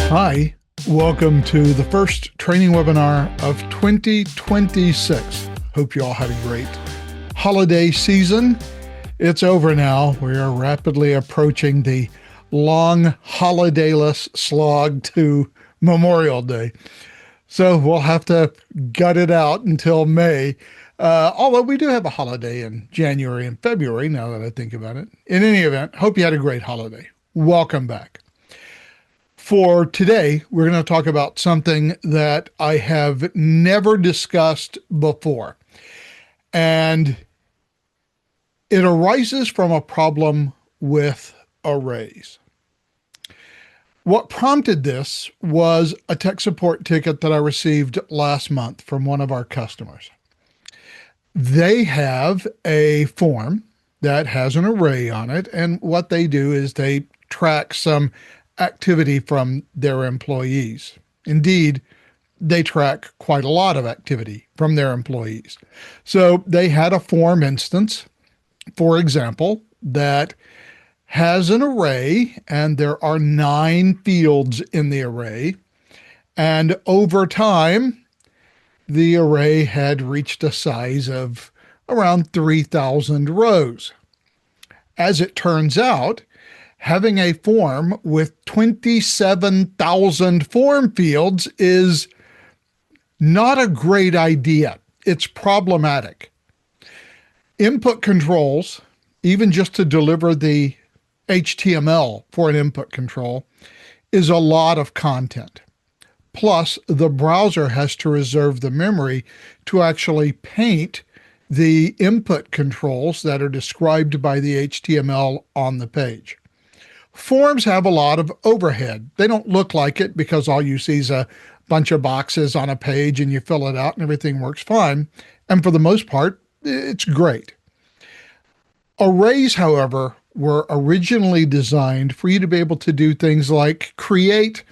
Hi, welcome to the first training webinar of 2026. Hope you all had a great holiday season. It's over now. We are rapidly approaching the long holidayless slog to Memorial Day. So we'll have to gut it out until May. Although we do have a holiday in January and February, now that I think about it. In any event, hope you had a great holiday. Welcome back. For today, we're going to talk about something that I have never discussed before. And it arises from a problem with arrays. What prompted this was a tech support ticket that I received last month from one of our customers. They have a form that has an array on it, and what they do is they track some activity from their employees. Indeed, they track quite a lot of activity from their employees. So they had a form instance, for example, that has an array, and there are 9 fields in the array. And over time, the array had reached a size of around 3,000 rows. As it turns out, having a form with 27,000 form fields is not a great idea. It's problematic. Input controls, even just to deliver the HTML for an input control, is a lot of content. Plus, the browser has to reserve the memory to actually paint the input controls that are described by the HTML on the page. Forms have a lot of overhead. They don't look like it because all you see is a bunch of boxes on a page and you fill it out and everything works fine. And for the most part, it's great. Arrays, however, were originally designed for you to be able to do things like create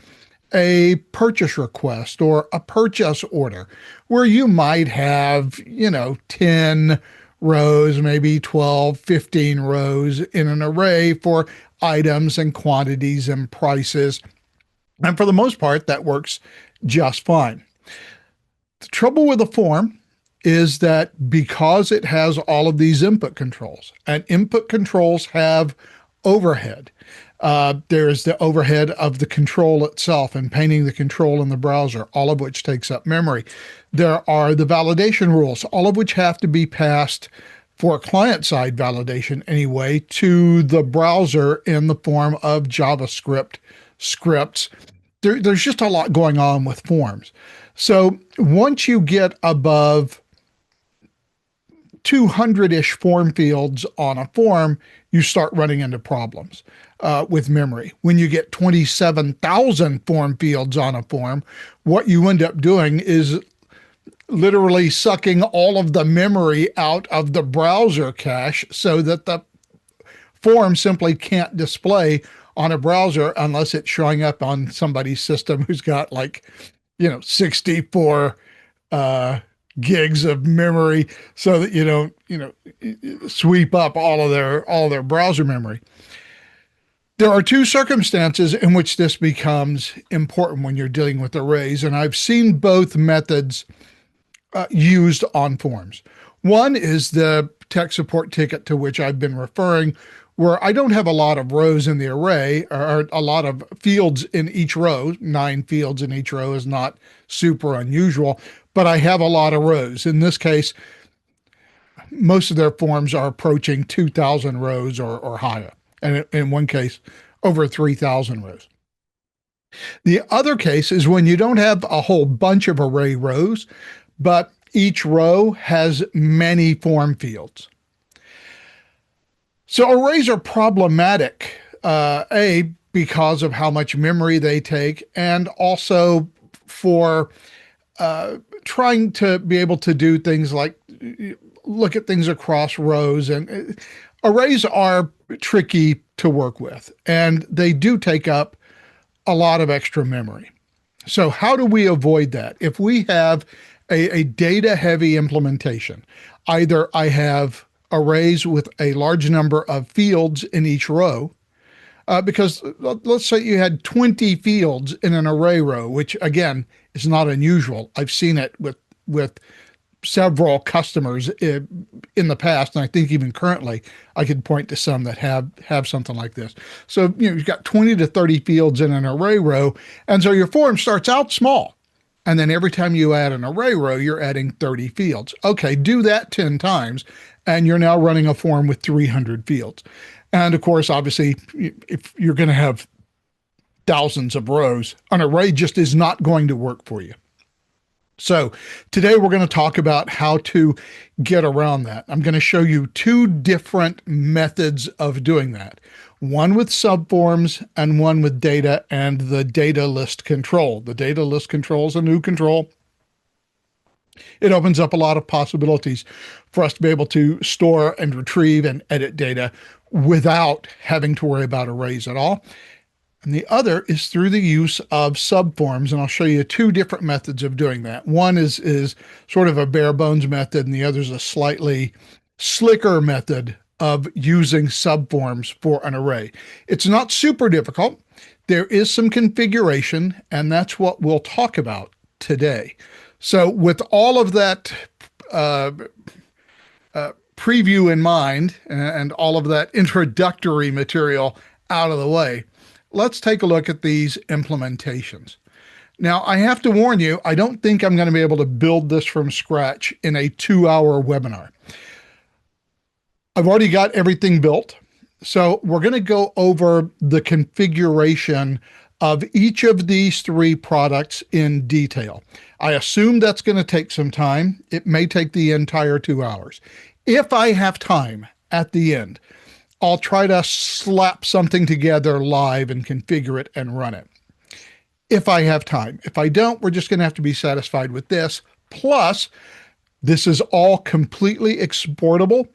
a purchase request or a purchase order where you might have, 10 rows, maybe 12, 15 rows in an array for items and quantities and prices. And for the most part, that works just fine. The trouble with a form is that because it has all of these input controls, and input controls have overhead. There's the overhead of the control itself and painting the control in the browser, all of which takes up memory. There are the validation rules, all of which have to be passed for client-side validation anyway, to the browser in the form of JavaScript scripts. There's just a lot going on with forms. So once you get above 200-ish form fields on a form, you start running into problems with memory. When you get 27,000 form fields on a form, what you end up doing is literally sucking all of the memory out of the browser cache so that the form simply can't display on a browser unless it's showing up on somebody's system who's got 64 gigs of memory so that you don't, sweep up all of their browser memory. There are 2 circumstances in which this becomes important when you're dealing with arrays, and I've seen both methods used on forms. One is the tech support ticket to which I've been referring, where I don't have a lot of rows in the array or a lot of fields in each row. 9 fields in each row is not super unusual, but I have a lot of rows. In this case, most of their forms are approaching 2,000 rows or higher, and in one case, over 3,000 rows. The other case is when you don't have a whole bunch of array rows, but each row has many form fields. So arrays are problematic, because of how much memory they take, and also for trying to be able to do things like look at things across rows. And arrays are tricky to work with, and they do take up a lot of extra memory. So how do we avoid that? If we have a data-heavy implementation, either I have arrays with a large number of fields in each row, because let's say you had 20 fields in an array row, which again is not unusual. I've seen it with several customers in the past, and I think even currently, I could point to some that have something like this. So you've got 20 to 30 fields in an array row, and so your form starts out small. And then every time you add an array row, you're adding 30 fields. Okay, do that 10 times, and you're now running a form with 300 fields. And of course, obviously, if you're going to have thousands of rows, an array just is not going to work for you. So today we're going to talk about how to get around that. I'm going to show you two different methods of doing that. One with subforms and one with data and the data list control. The data list control is a new control. It opens up a lot of possibilities for us to be able to store and retrieve and edit data without having to worry about arrays at all. And the other is through the use of subforms, and I'll show you two different methods of doing that. One is sort of a bare bones method, and the other is a slightly slicker method of using subforms for an array. It's not super difficult. There is some configuration, and that's what we'll talk about today. So with all of that preview in mind and all of that introductory material out of the way, let's take a look at these implementations. Now, I have to warn you, I don't think I'm going to be able to build this from scratch in a 2-hour webinar. I've already got everything built. So we're going to go over the configuration of each of these three products in detail. I assume that's going to take some time. It may take the entire 2 hours. If I have time at the end, I'll try to slap something together live and configure it and run it. If I have time. If I don't, we're just going to have to be satisfied with this. Plus, this is all completely exportable.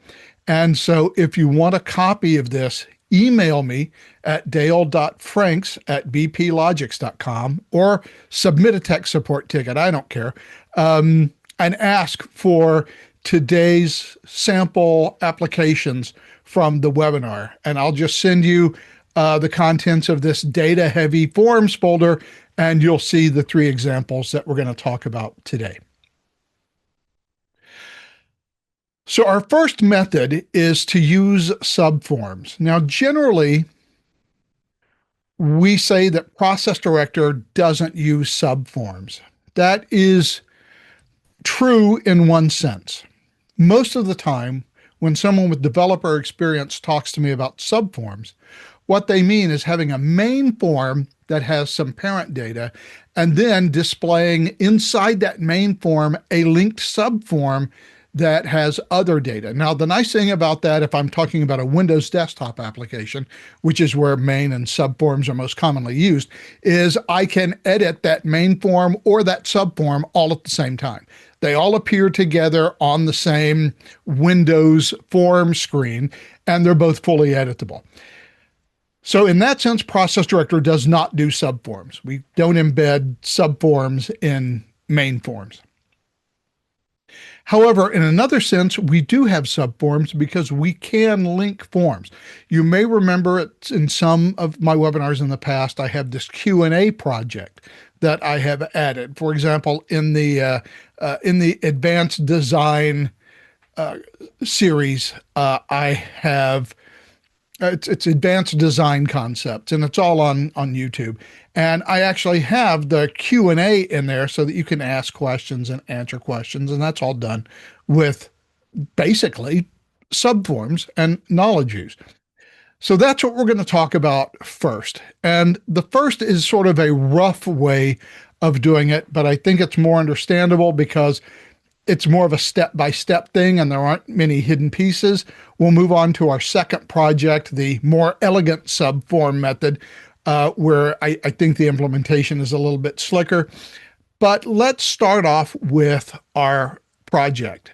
And so if you want a copy of this, email me at dale.franks@bplogix.com or submit a tech support ticket, I don't care, and ask for today's sample applications from the webinar. And I'll just send you the contents of this data-heavy forms folder, and you'll see the three examples that we're going to talk about today. So our first method is to use subforms. Now, generally, we say that Process Director doesn't use subforms. That is true in one sense. Most of the time, when someone with developer experience talks to me about subforms, what they mean is having a main form that has some parent data and then displaying inside that main form a linked subform that has other data. Now, the nice thing about that, if I'm talking about a Windows desktop application, which is where main and subforms are most commonly used, is I can edit that main form or that subform all at the same time. They all appear together on the same Windows form screen, and they're both fully editable. So in that sense, Process Director does not do subforms. We don't embed subforms in main forms. However, in another sense, we do have subforms because we can link forms. You may remember it in some of my webinars in the past, I have this Q&A project that I have added. For example, in the advanced design series, I have it's advanced design concepts, and it's all on YouTube. And I actually have the Q&A in there so that you can ask questions and answer questions, and that's all done with basically subforms and knowledge use. So that's what we're going to talk about first. And the first is sort of a rough way of doing it, but I think it's more understandable because it's more of a step-by-step thing and there aren't many hidden pieces. We'll move on to our second project, the more elegant subform method, where I think the implementation is a little bit slicker. But let's start off with our project.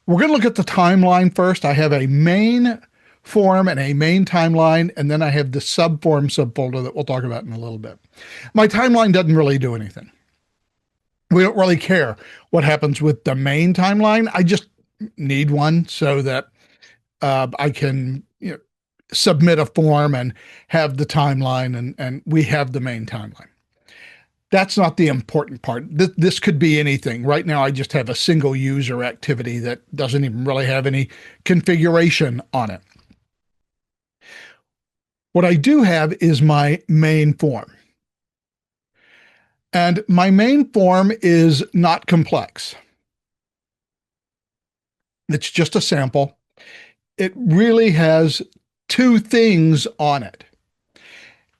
We're going to look at the timeline first. I have a main form and a main timeline, and then I have the subform subfolder that we'll talk about in a little bit. My timeline doesn't really do anything. We don't really care what happens with the main timeline. I just need one so that I can submit a form and have the timeline, and we have the main timeline. That's not the important part. This could be anything. Right now, I just have a single user activity that doesn't even really have any configuration on it. What I do have is my main form. And my main form is not complex. It's just a sample. It really has two things on it.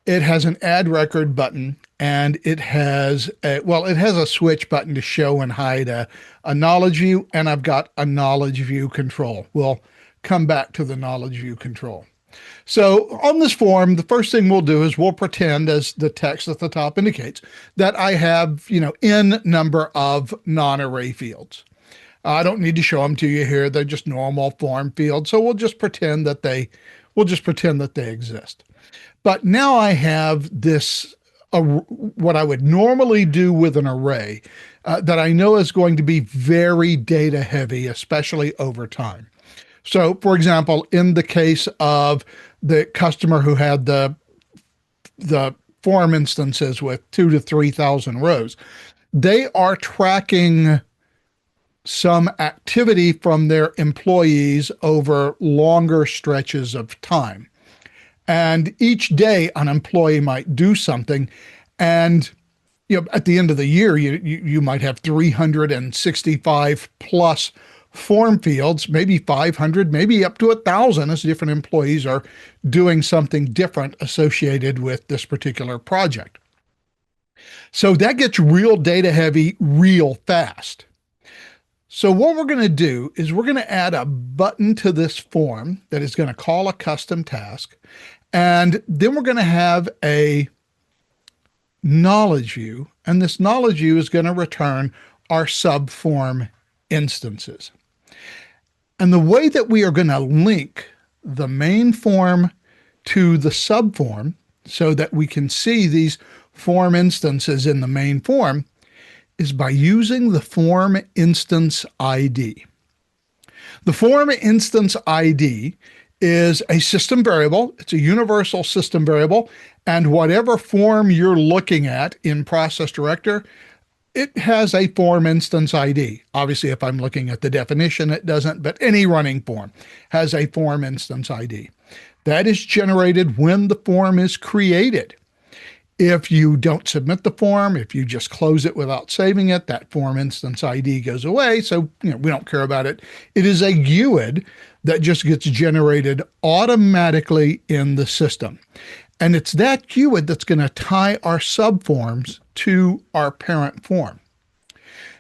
It has an add record button, and it has a switch button to show and hide a knowledge view, and I've got a knowledge view control. We'll come back to the knowledge view control. So on this form, the first thing we'll do is we'll pretend, as the text at the top indicates, that I have, n number of non-array fields. I don't need to show them to you here. They're just normal form fields. So we'll just pretend that they exist. But now I have this, what I would normally do with an array that I know is going to be very data heavy, especially over time. So for example, in the case of the customer who had the form instances with 2,000 to 3,000 rows, they are tracking some activity from their employees over longer stretches of time. And each day an employee might do something, and at the end of the year, you might have 365 plus form fields, maybe 500, maybe up to 1,000, as different employees are doing something different associated with this particular project. So that gets real data heavy real fast. So what we're going to do is we're going to add a button to this form that is going to call a custom task. And then we're going to have a knowledge view. And this knowledge view is going to return our subform instances. And the way that we are going to link the main form to the subform so that we can see these form instances in the main form is by using the form instance ID. The form instance ID is a system variable. It's a universal system variable, and whatever form you're looking at in Process Director, it has a form instance ID. Obviously, if I'm looking at the definition, it doesn't, but any running form has a form instance ID. That is generated when the form is created. If you don't submit the form, if you just close it without saving it, that form instance ID goes away. So, we don't care about it. It is a GUID that just gets generated automatically in the system. And it's that GUID that's going to tie our subforms to our parent form.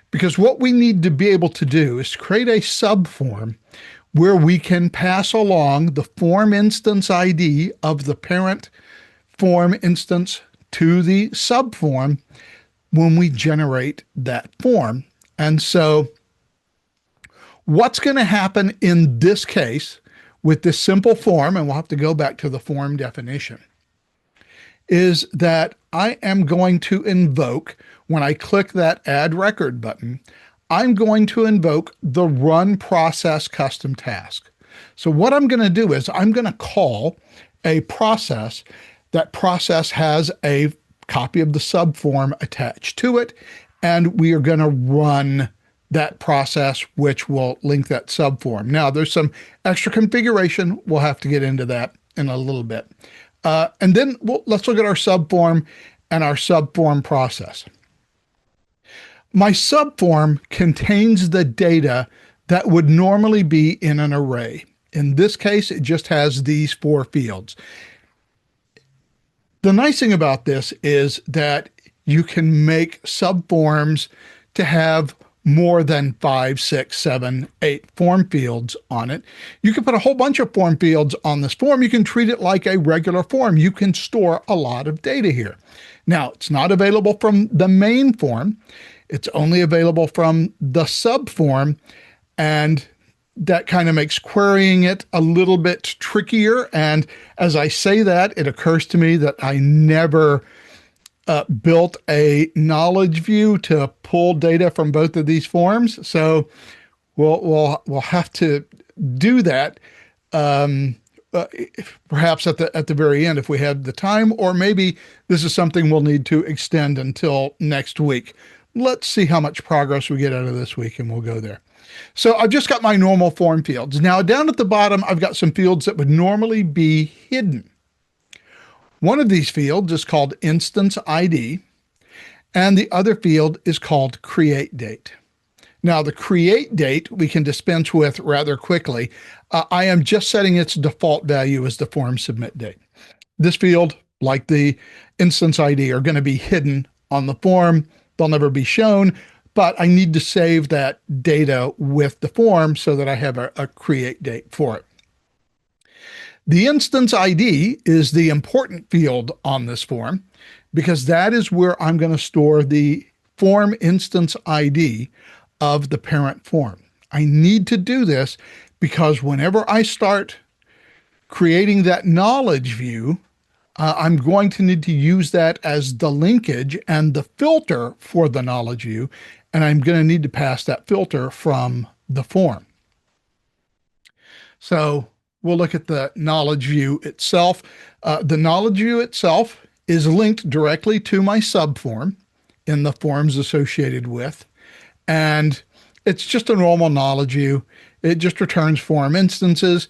Because what we need to be able to do is create a subform where we can pass along the form instance ID of the parent form instance to the subform when we generate that form. And so what's going to happen in this case with this simple form, and we'll have to go back to the form definition, is that I am going to invoke, when I click that add record button, I'm going to invoke the run process custom task. So what I'm going to do is I'm going to call a process. That process has a copy of the subform attached to it, and we are going to run that process, which will link that subform. Now, there's some extra configuration. We'll have to get into that in a little bit. And then let's look at our subform and our subform process. My subform contains the data that would normally be in an array. In this case, it just has these 4 fields. The nice thing about this is that you can make subforms to have more than 5, 6, 7, 8 form fields on it. You can put a whole bunch of form fields on this form. You can treat it like a regular form. You can store a lot of data here. Now, it's not available from the main form. It's only available from the subform, and that kind of makes querying it a little bit trickier. And as I say that, it occurs to me that I never built a knowledge view to pull data from both of these forms. So we'll have to do that perhaps at the very end if we have the time, or maybe this is something we'll need to extend until next week. Let's see how much progress we get out of this week, and we'll go there. So I've just got my normal form fields. Now down at the bottom, I've got some fields that would normally be hidden. One of these fields is called Instance ID, and the other field is called Create Date. Now, the create date we can dispense with rather quickly. I am just setting its default value as the form submit date. This field, like the instance ID, are going to be hidden on the form. They'll never be shown, but I need to save that data with the form so that I have a create date for it. The instance ID is the important field on this form because that is where I'm going to store the form instance ID of the parent form. I need to do this because whenever I start creating that knowledge view, I'm going to need to use that as the linkage and the filter for the knowledge view, and I'm going to need to pass that filter from the form. So we'll look at the knowledge view itself. The knowledge view itself is linked directly to my subform in the forms associated with. And it's just a normal knowledge view. It just returns form instances.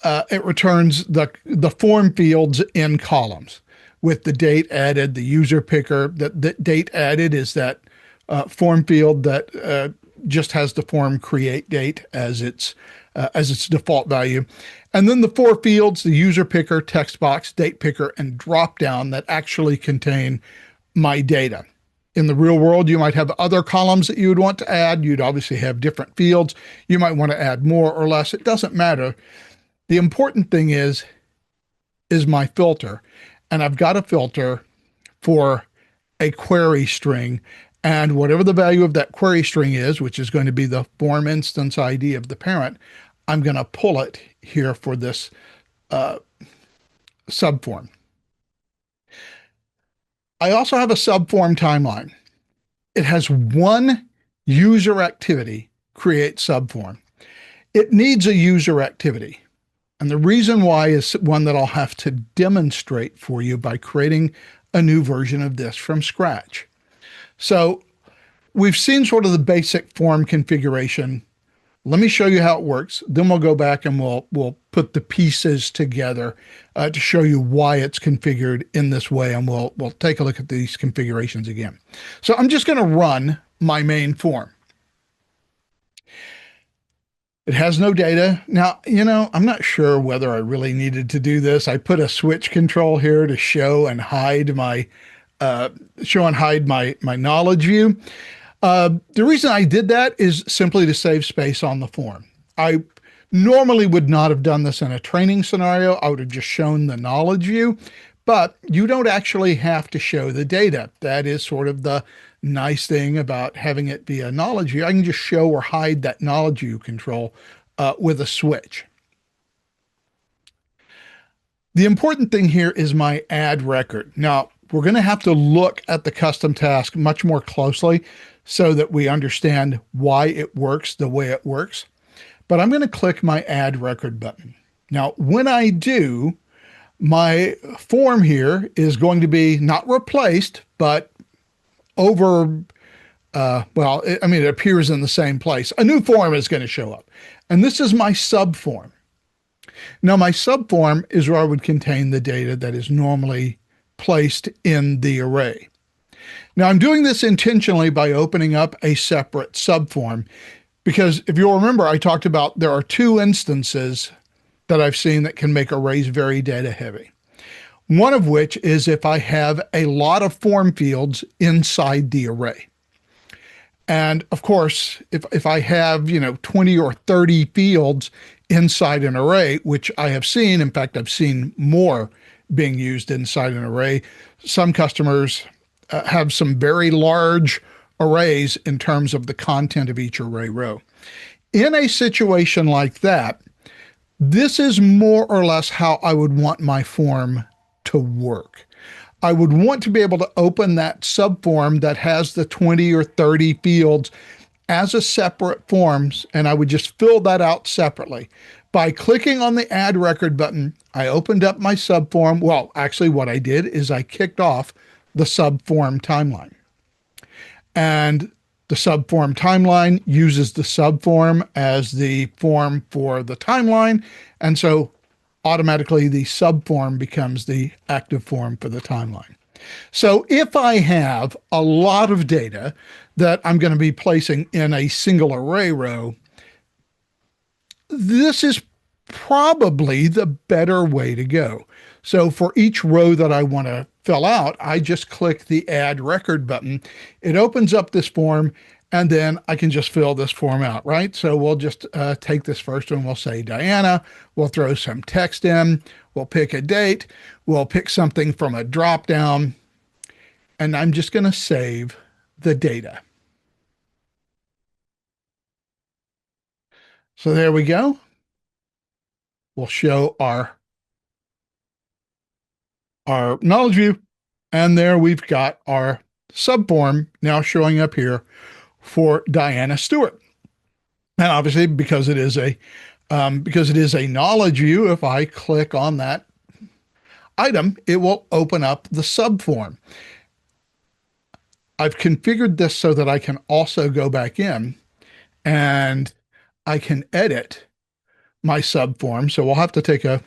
It returns the form fields in columns with the date added, the user picker. The date added is that form field that just has the form create date as its default value. And then the four fields, the user picker, text box, date picker, and drop down that actually contain my data. In the real world, you might have other columns that you would want to add. You'd obviously have different fields. You might want to add more or less. It doesn't matter. The important thing is my filter. And I've got a filter for a query string. And whatever the value of that query string is, which is going to be the form instance ID of the parent, I'm going to pull it here for this subform. I also have a subform timeline. It has one user activity, create subform. It needs a user activity. And the reason why is one that I'll have to demonstrate for you by creating a new version of this from scratch. So we've seen sort of the basic form configuration. Let me show you how it works. Then we'll go back and we'll put the pieces together to show you why it's configured in this way. And we'll take a look at these configurations again. So I'm just going to run my main form. It has no data. Now, I'm not sure whether I really needed to do this. I put a switch control here to show and hide my knowledge view. The reason I did that is simply to save space on the form. I normally would not have done this in a training scenario. I would have just shown the knowledge view, but you don't actually have to show the data. That is sort of the nice thing about having it be a knowledge view. I can just show or hide that knowledge view control with a switch. The important thing here is my add record. Now, we're going to have to look at the custom task much more closely so that we understand why it works the way it works. But I'm going to click my add record button. Now, when I do, my form here is going to be not replaced, but it appears in the same place. A new form is going to show up. And this is my subform. Now, my subform is where I would contain the data that is normally placed in the array. Now, I'm doing this intentionally by opening up a separate subform because if you'll remember, I talked about there are two instances that I've seen that can make arrays very data heavy. One of which is if I have a lot of form fields inside the array. And of course, if I have, 20 or 30 fields inside an array, which I have seen, in fact, I've seen more being used inside an array. Some customers have some very large arrays in terms of the content of each array row. In a situation like that, this is more or less how I would want my form to work. I would want to be able to open that subform that has the 20 or 30 fields as a separate form, and I would just fill that out separately. By clicking on the add record button, I opened up my subform. Well, actually what I did is I kicked off the subform timeline. And the subform timeline uses the subform as the form for the timeline. And so automatically the subform becomes the active form for the timeline. So if I have a lot of data that I'm going to be placing in a single array row, this is probably the better way to go. So for each row that I want to fill out, I just click the add record button. It opens up this form, and then I can just fill this form out, right? So we'll just take this first one. We'll say Diana. We'll throw some text in. We'll pick a date. We'll pick something from a drop-down, and I'm just going to save the data. So there we go. We'll show our knowledge view, and there we've got our subform now showing up here for Diana Stewart. And obviously, because it is a knowledge view, if I click on that item, it will open up the subform. I've configured this so that I can also go back in and I can edit my subform. So we'll have to take a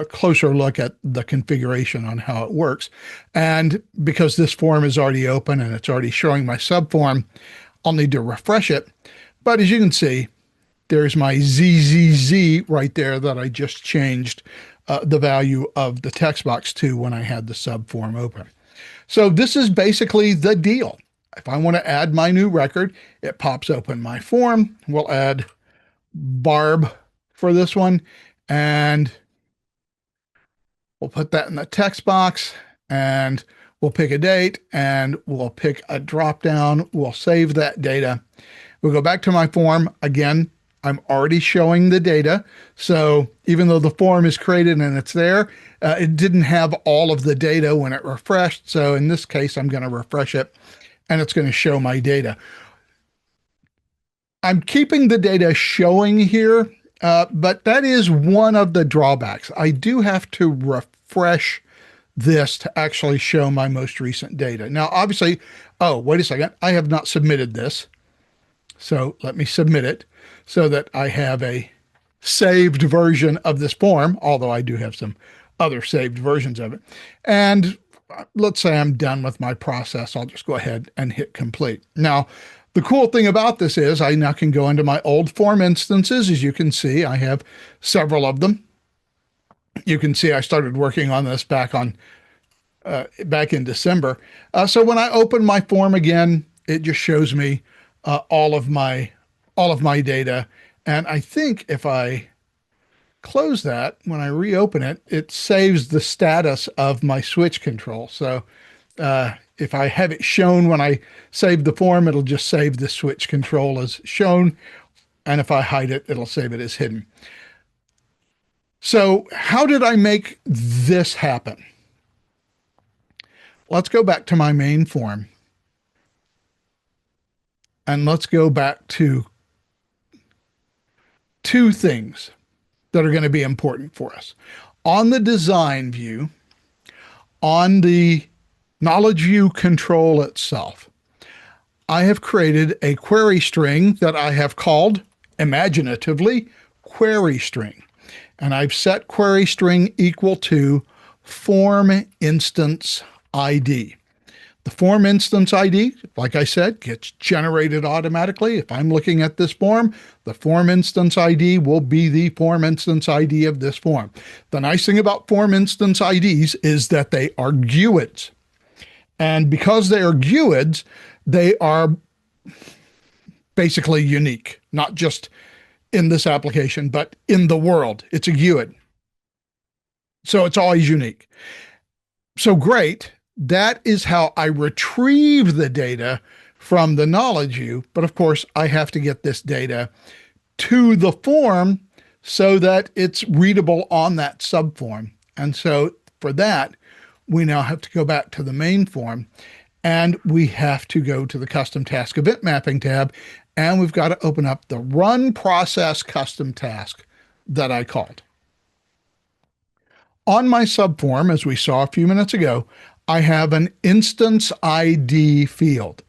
closer look at the configuration on how it works. And because this form is already open and it's already showing my subform, I'll need to refresh it. But as you can see, there's my ZZZ right there that I just changed the value of the text box to when I had the subform open. So this is basically the deal. If I want to add my new record, it pops open my form. We'll add Barb for this one, and we'll put that in the text box, and we'll pick a date, and we'll pick a drop down. We'll save that data. We'll go back to my form. Again, I'm already showing the data. So even though the form is created and it's there, it didn't have all of the data when it refreshed. So in this case, I'm going to refresh it, and it's going to show my data. I'm keeping the data showing here, but that is one of the drawbacks. I do have to refresh this to actually show my most recent data. Now, obviously, oh, wait a second, I have not submitted this. So let me submit it so that I have a saved version of this form, although I do have some other saved versions of it. And let's say I'm done with my process. I'll just go ahead and hit complete. Now, the cool thing about this is I now can go into my old form instances. As you can see, I have several of them. You can see I started working on this back in December. So when I open my form again, it just shows me all of my data. And I think if I close that, when I reopen it, it saves the status of my switch control. So if I have it shown when I save the form, it'll just save the switch control as shown. And if I hide it, it'll save it as hidden. So how did I make this happen? Let's go back to my main form. And let's go back to two things that are going to be important for us. On the design view, on the knowledge view control itself, I have created a query string that I have called, imaginatively, query string. And I've set query string equal to form instance ID. The form instance ID, like I said, gets generated automatically. If I'm looking at this form, the form instance ID will be the form instance ID of this form. The nice thing about form instance IDs is that they are GUIDs. And because they are GUIDs, they are basically unique, not just in this application, but in the world. It's a GUID. So it's always unique. So great. That is how I retrieve the data from the knowledge view. But of course, I have to get this data to the form so that it's readable on that subform. And so for that, we now have to go back to the main form, and we have to go to the custom task event mapping tab, and we've got to open up the run process custom task. that I called. On my subform, as we saw a few minutes ago, I have an instance ID field.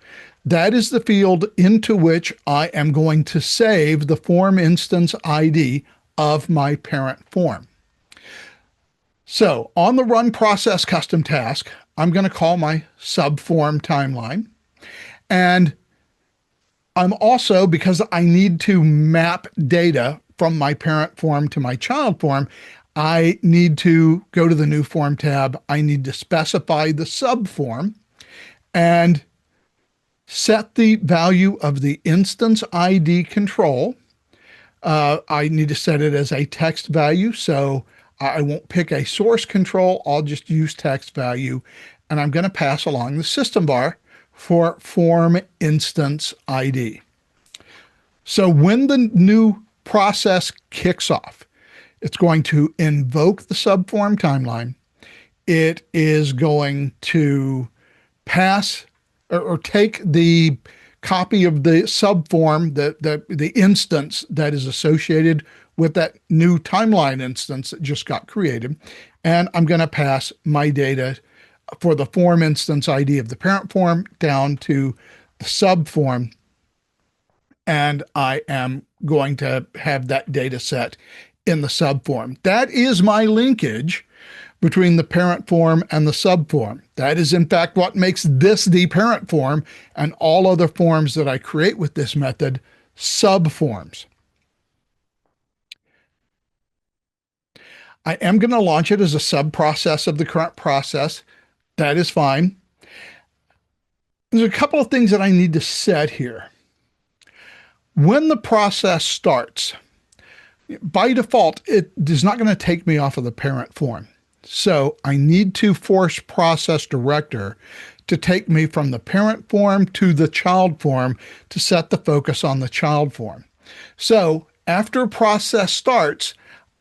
That is the field into which I am going to save the form instance ID of my parent form. So on the run process custom task, I'm going to call my subform timeline. And I'm also, because I need to map data from my parent form to my child form, I need to go to the new form tab. I need to specify the subform and set the value of the instance ID control. I need to set it as a text value, so I won't pick a source control. I'll just use text value, and I'm going to pass along the system bar for form instance ID. So when the new process kicks off, it's going to invoke the subform timeline. It is going to pass or take the copy of the subform, the instance that is associated with that new timeline instance that just got created. And I'm going to pass my data for the form instance ID of the parent form down to the subform. And I am going to have that data set in the subform. That is my linkage between the parent form and the subform. That is, in fact, what makes this the parent form and all other forms that I create with this method subforms. I am going to launch it as a sub-process of the current process. That is fine. There's a couple of things that I need to set here. When the process starts, by default, it is not going to take me off of the parent form. So I need to force process director to take me from the parent form to the child form to set the focus on the child form. So after a process starts,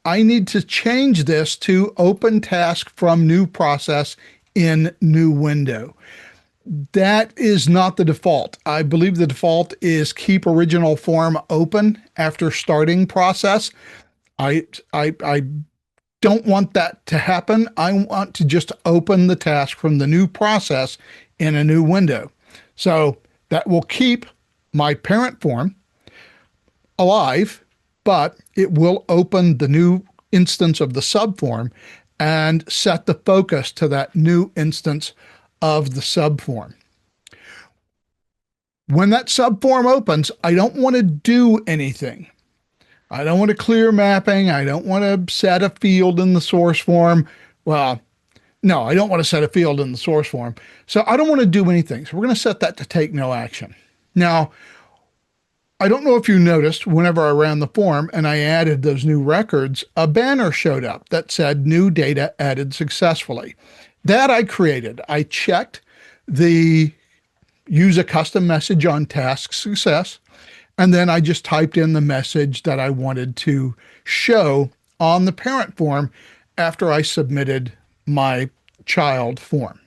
I need to change this to open task from new process in new window. That is not the default. I believe the default is keep original form open after starting process. I don't want that to happen. I want to just open the task from the new process in a new window. So that will keep my parent form alive, but it will open the new instance of the subform and set the focus to that new instance of the subform. When that subform opens, I don't want to do anything. I don't want to clear mapping. I don't want to set a field in the source form. Well, no, I don't want to set a field in the source form. So I don't want to do anything. So we're going to set that to take no action. Now, I don't know if you noticed whenever I ran the form and I added those new records, a banner showed up that said new data added successfully. That I created. I checked the use a custom message on task success, and then I just typed in the message that I wanted to show on the parent form after I submitted my child form.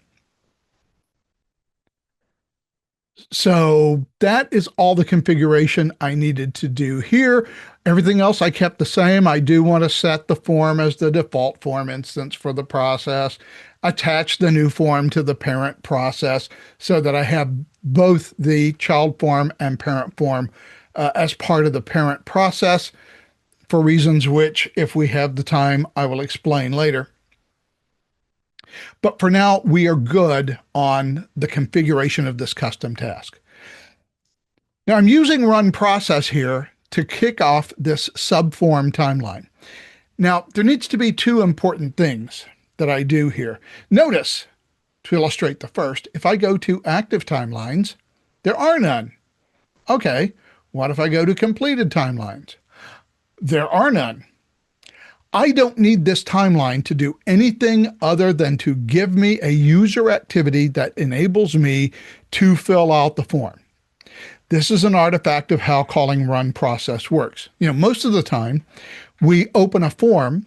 So that is all the configuration I needed to do here. Everything else I kept the same. I do want to set the form as the default form instance for the process, attach the new form to the parent process so that I have both the child form and parent form as part of the parent process for reasons which, if we have the time, I will explain later. But for now, we are good on the configuration of this custom task. Now I'm using run process here to kick off this subform timeline. Now there needs to be two important things that I do here. Notice, to illustrate the first, if I go to active timelines, there are none. Okay, what if I go to completed timelines? There are none. I don't need this timeline to do anything other than to give me a user activity that enables me to fill out the form. This is an artifact of how calling run process works. Most of the time we open a form,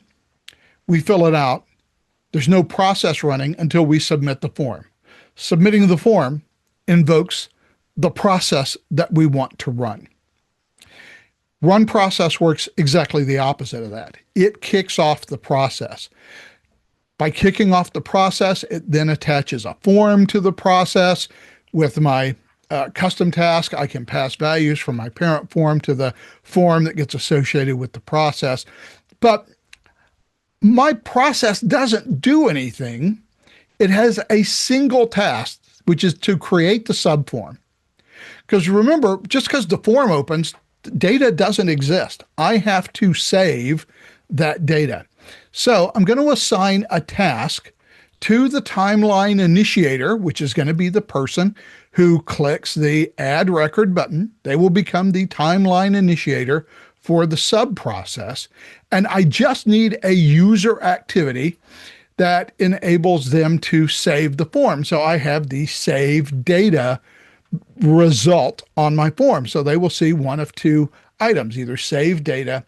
we fill it out. There's no process running until we submit the form. Submitting the form invokes the process that we want to run. Run process works exactly the opposite of that. It kicks off the process. By kicking off the process, it then attaches a form to the process. With my custom task, I can pass values from my parent form to the form that gets associated with the process. But my process doesn't do anything. It has a single task, which is to create the subform. Because remember, just because the form opens, data doesn't exist. I have to save that data. So I'm going to assign a task to the timeline initiator, which is going to be the person who clicks the add record button. They will become the timeline initiator for the sub process. And I just need a user activity that enables them to save the form. So I have the save data result on my form. So they will see one of two items, either save data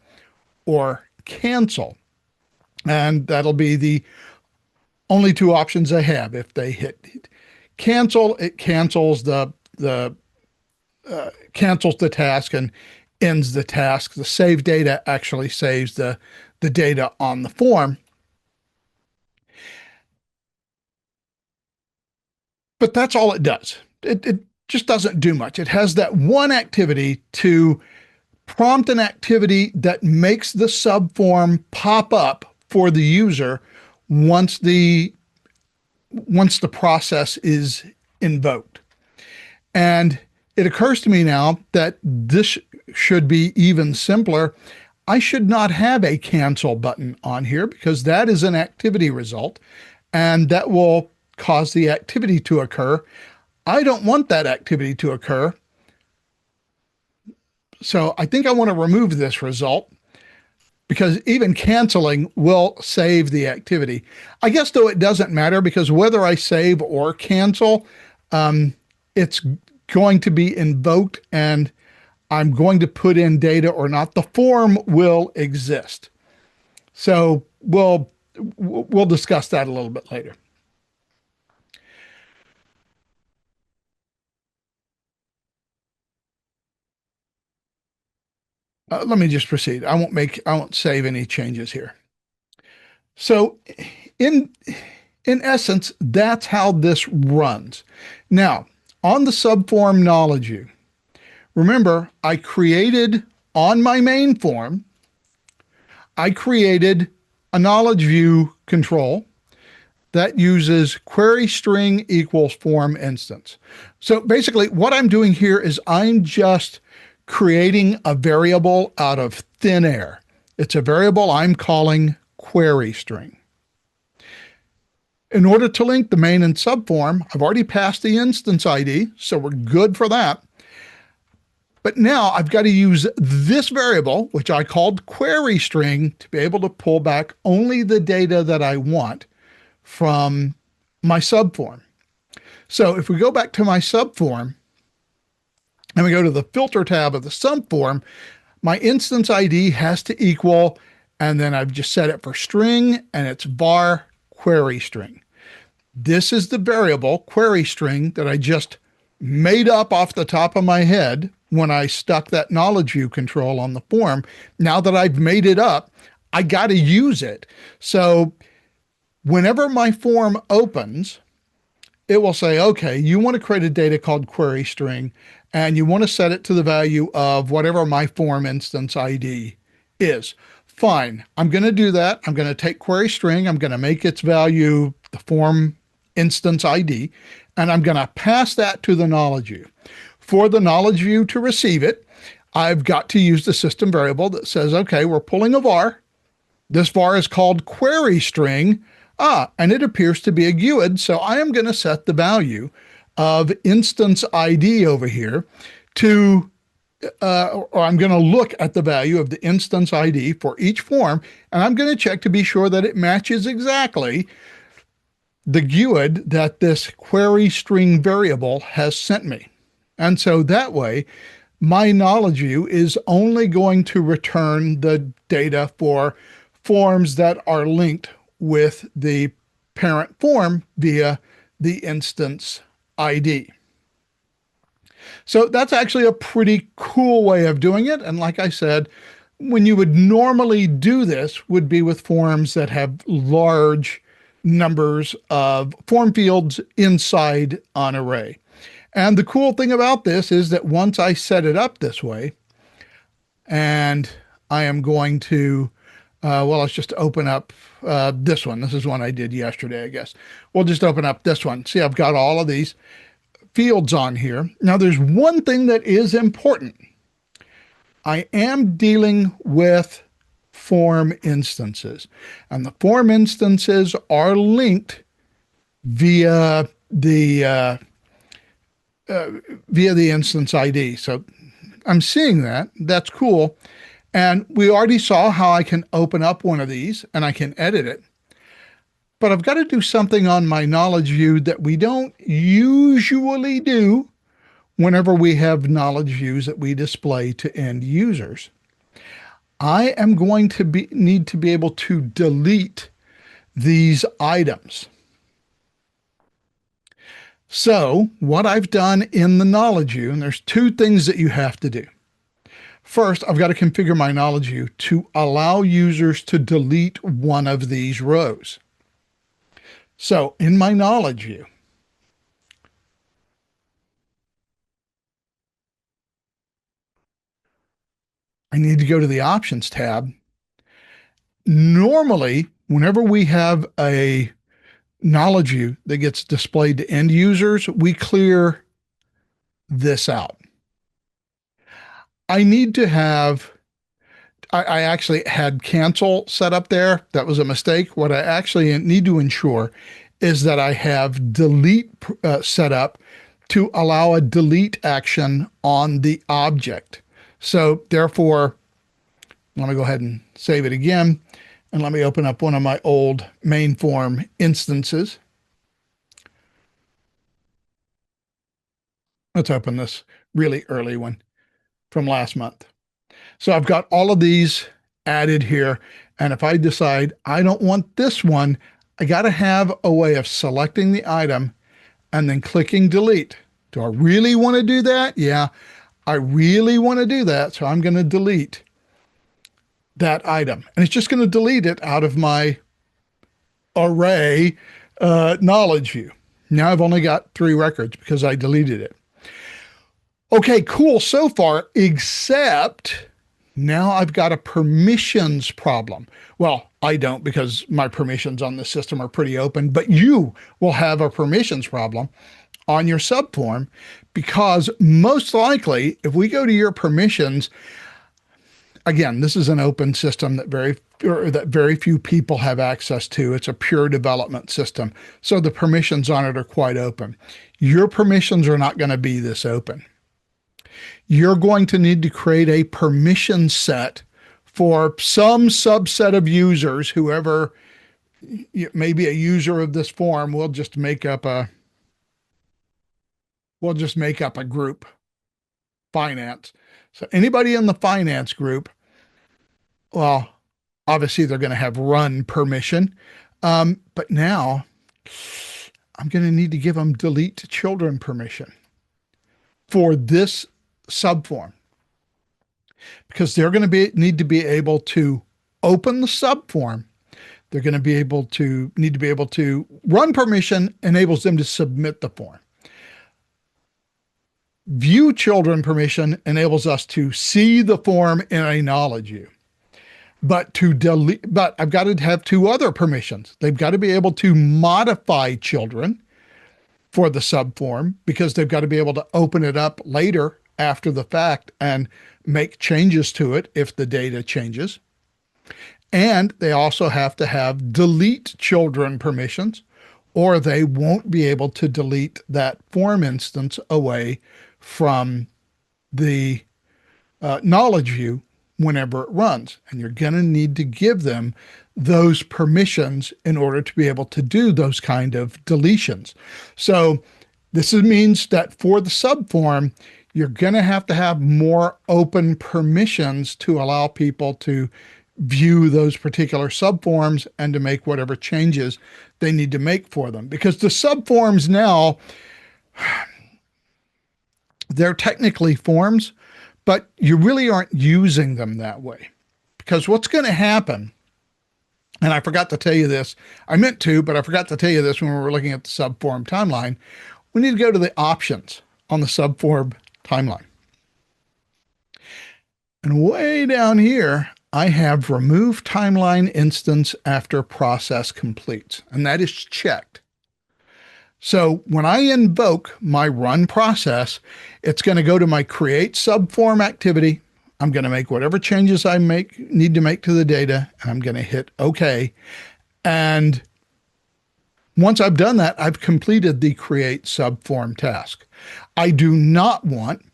or cancel. And that'll be the only two options they have. If they hit cancel, it cancels cancels the task and ends the task. The save data actually saves the data on the form. But that's all it does. It just doesn't do much. It has that one activity to prompt an activity that makes the subform pop up for the user once the process is invoked. And it occurs to me now that this should be even simpler. I should not have a cancel button on here because that is an activity result and that will cause the activity to occur. I don't want that activity to occur. So I think I want to remove this result because even canceling will save the activity. I guess, though, it doesn't matter because whether I save or cancel, it's going to be invoked and I'm going to put in data or not. The form will exist. So we'll discuss that a little bit later. Let me just proceed. I won't save any changes here. So in essence, that's how this runs. Now, on the subform knowledge view, remember, I created on my main form, I created a knowledge view control that uses query string equals form instance. So basically what I'm doing here is I'm just creating a variable out of thin air. It's a variable I'm calling query string. In order to link the main and subform, I've already passed the instance ID, so we're good for that. But now I've got to use this variable, which I called query string, to be able to pull back only the data that I want from my subform. So if we go back to my subform and we go to the filter tab of the subform, my instance ID has to equal, and then I've just set it for string and it's var query string. This is the variable query string that I just made up off the top of my head when I stuck that knowledge view control on the form. Now that I've made it up, I got to use it. So whenever my form opens, it will say, okay, you want to create a data called query string, and you want to set it to the value of whatever my form instance ID is. Fine, I'm going to do that. I'm going to take query string, I'm going to make its value the form instance ID, and I'm going to pass that to the knowledge view. For the knowledge view to receive it, I've got to use the system variable that says, okay, we're pulling a var. This var is called query string. And it appears to be a GUID, so I am going to set the value of instance ID over here to, or I'm going to look at the value of the instance ID for each form, and I'm going to check to be sure that it matches exactly the GUID that this query string variable has sent me. And so that way, my knowledge view is only going to return the data for forms that are linked with the parent form via the instance ID. So that's actually a pretty cool way of doing it. And like I said, when you would normally do this would be with forms that have large numbers of form fields inside an array. And the cool thing about this is that once I set it up this way, and I am going to, well, let's just open up this one. This is one I did yesterday, I guess. We'll just open up this one. See, I've got all of these fields on here. Now, there's one thing that is important. I am dealing with form instances, and the form instances are linked via the instance ID. So I'm seeing that. That's cool. And we already saw how I can open up one of these and I can edit it. But I've got to do something on my knowledge view that we don't usually do whenever we have knowledge views that we display to end users. I am going to need to be able to delete these items. So what I've done in the knowledge view, and there's two things that you have to do. First, I've got to configure my knowledge view to allow users to delete one of these rows. So in my knowledge view, I need to go to the Options tab. Normally, whenever we have a knowledge view that gets displayed to end users, we clear this out. I need to have, I actually had cancel set up there. That was a mistake. What I actually need to ensure is that I have delete set up to allow a delete action on the object. So therefore, I'm going to go ahead and save it again. And let me open up one of my old main form instances. Let's open this really early one from last month. So I've got all of these added here. And if I decide I don't want this one, I got to have a way of selecting the item and then clicking delete. Do I really want to do that? Yeah, I really want to do that. So I'm going to delete that item. And it's just going to delete it out of my array knowledge view. Now I've only got 3 records because I deleted it. Okay, cool so far, except now I've got a permissions problem. Well, I don't because my permissions on the system are pretty open, but you will have a permissions problem on your subform because most likely if we go to your permissions, again, this is an open system that very few people have access to. It's a pure development system. So the permissions on it are quite open. Your permissions are not going to be this open. You're going to need to create a permission set for some subset of users, whoever may be a user of this form. We'll just make up a group, finance. So anybody in the finance group, well, obviously they're going to have run permission. But now I'm going to need to give them delete children permission for this subform, because they're going to need to be able to open the subform. They're going to need to be able to run permission enables them to submit the form. View children permission enables us to see the form in a knowledge view. But I've got to have 2 other permissions. They've got to be able to modify children for the subform because they've got to be able to open it up later after the fact and make changes to it if the data changes. And they also have to have delete children permissions, or they won't be able to delete that form instance away from the knowledge view whenever it runs. And you're going to need to give them those permissions in order to be able to do those kind of deletions. So this means that for the subform, you're going to have more open permissions to allow people to view those particular subforms and to make whatever changes they need to make for them. Because the subforms now, They're technically forms, but you really aren't using them that way. Because what's going to happen, and I forgot to tell you this, I meant to, but I forgot to tell you this when we were looking at the subform timeline. We need to go to the options on the subform timeline. And way down here, I have remove timeline instance after process completes, and that is checked. So when I invoke my run process, it's going to go to my create subform activity. I'm going to make whatever changes I need to make to the data, and I'm going to hit OK. And once I've done that, I've completed the create subform task. I do not want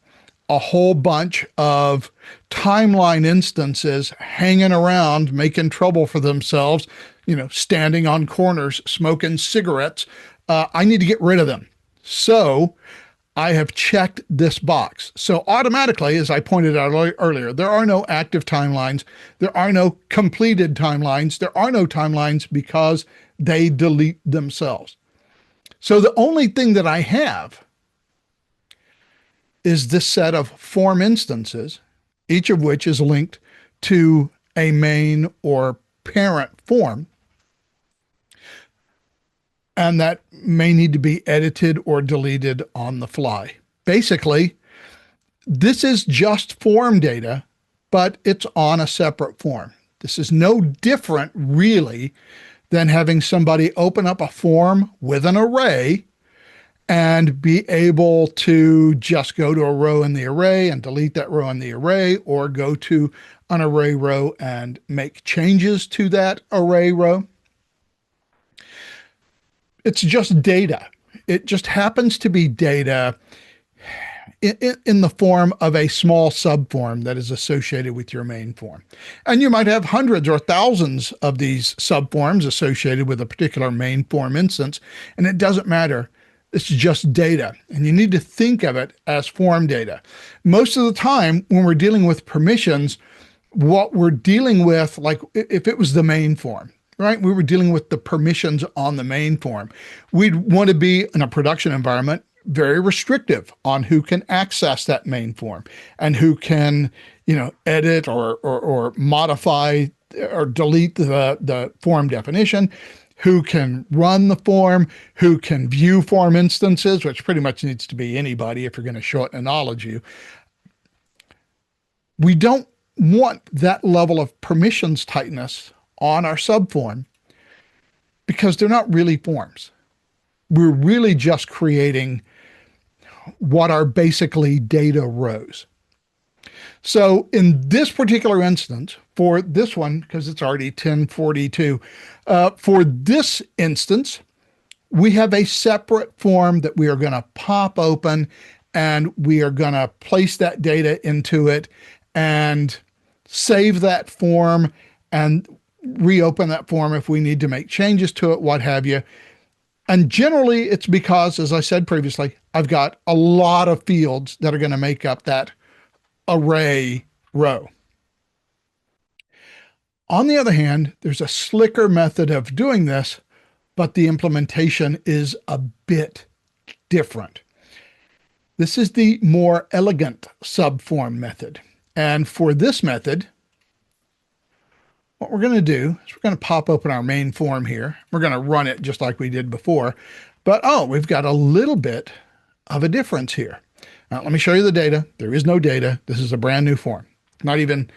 a whole bunch of timeline instances hanging around, making trouble for themselves, standing on corners, smoking cigarettes. I need to get rid of them. So I have checked this box. So automatically, as I pointed out earlier, there are no active timelines. There are no completed timelines. There are no timelines because they delete themselves. So the only thing that I have is this set of form instances, each of which is linked to a main or parent form, and that may need to be edited or deleted on the fly. Basically, this is just form data, but it's on a separate form. This is no different, really, than having somebody open up a form with an array and be able to just go to a row in the array and delete that row in the array, or go to an array row and make changes to that array row. It's just data. It just happens to be data in the form of a small subform that is associated with your main form. And you might have hundreds or thousands of these subforms associated with a particular main form instance, and it doesn't matter. It's just data, and you need to think of it as form data. Most of the time, when we're dealing with permissions, what we're dealing with, like if it was the main form, right? We were dealing with the permissions on the main form. We'd want to be in a production environment very restrictive on who can access that main form and who can, edit or modify or delete the form definition, who can run the form, who can view form instances, which pretty much needs to be anybody if you're going to show it in a knowledge view. We don't want that level of permissions tightness on our subform because they're not really forms. We're really just creating what are basically data rows. So in this particular instance, for this one, because it's already 1042, for this instance, we have a separate form that we are going to pop open, and we are going to place that data into it and save that form and reopen that form if we need to make changes to it, what have you. And generally, it's because, as I said previously, I've got a lot of fields that are going to make up that array row. On the other hand, there's a slicker method of doing this, but the implementation is a bit different. This is the more elegant subform method. And for this method, what we're going to do is we're going to pop open our main form here. We're going to run it just like we did before. But, we've got a little bit of a difference here. Now, let me show you the data. There is no data. This is a brand new form, not even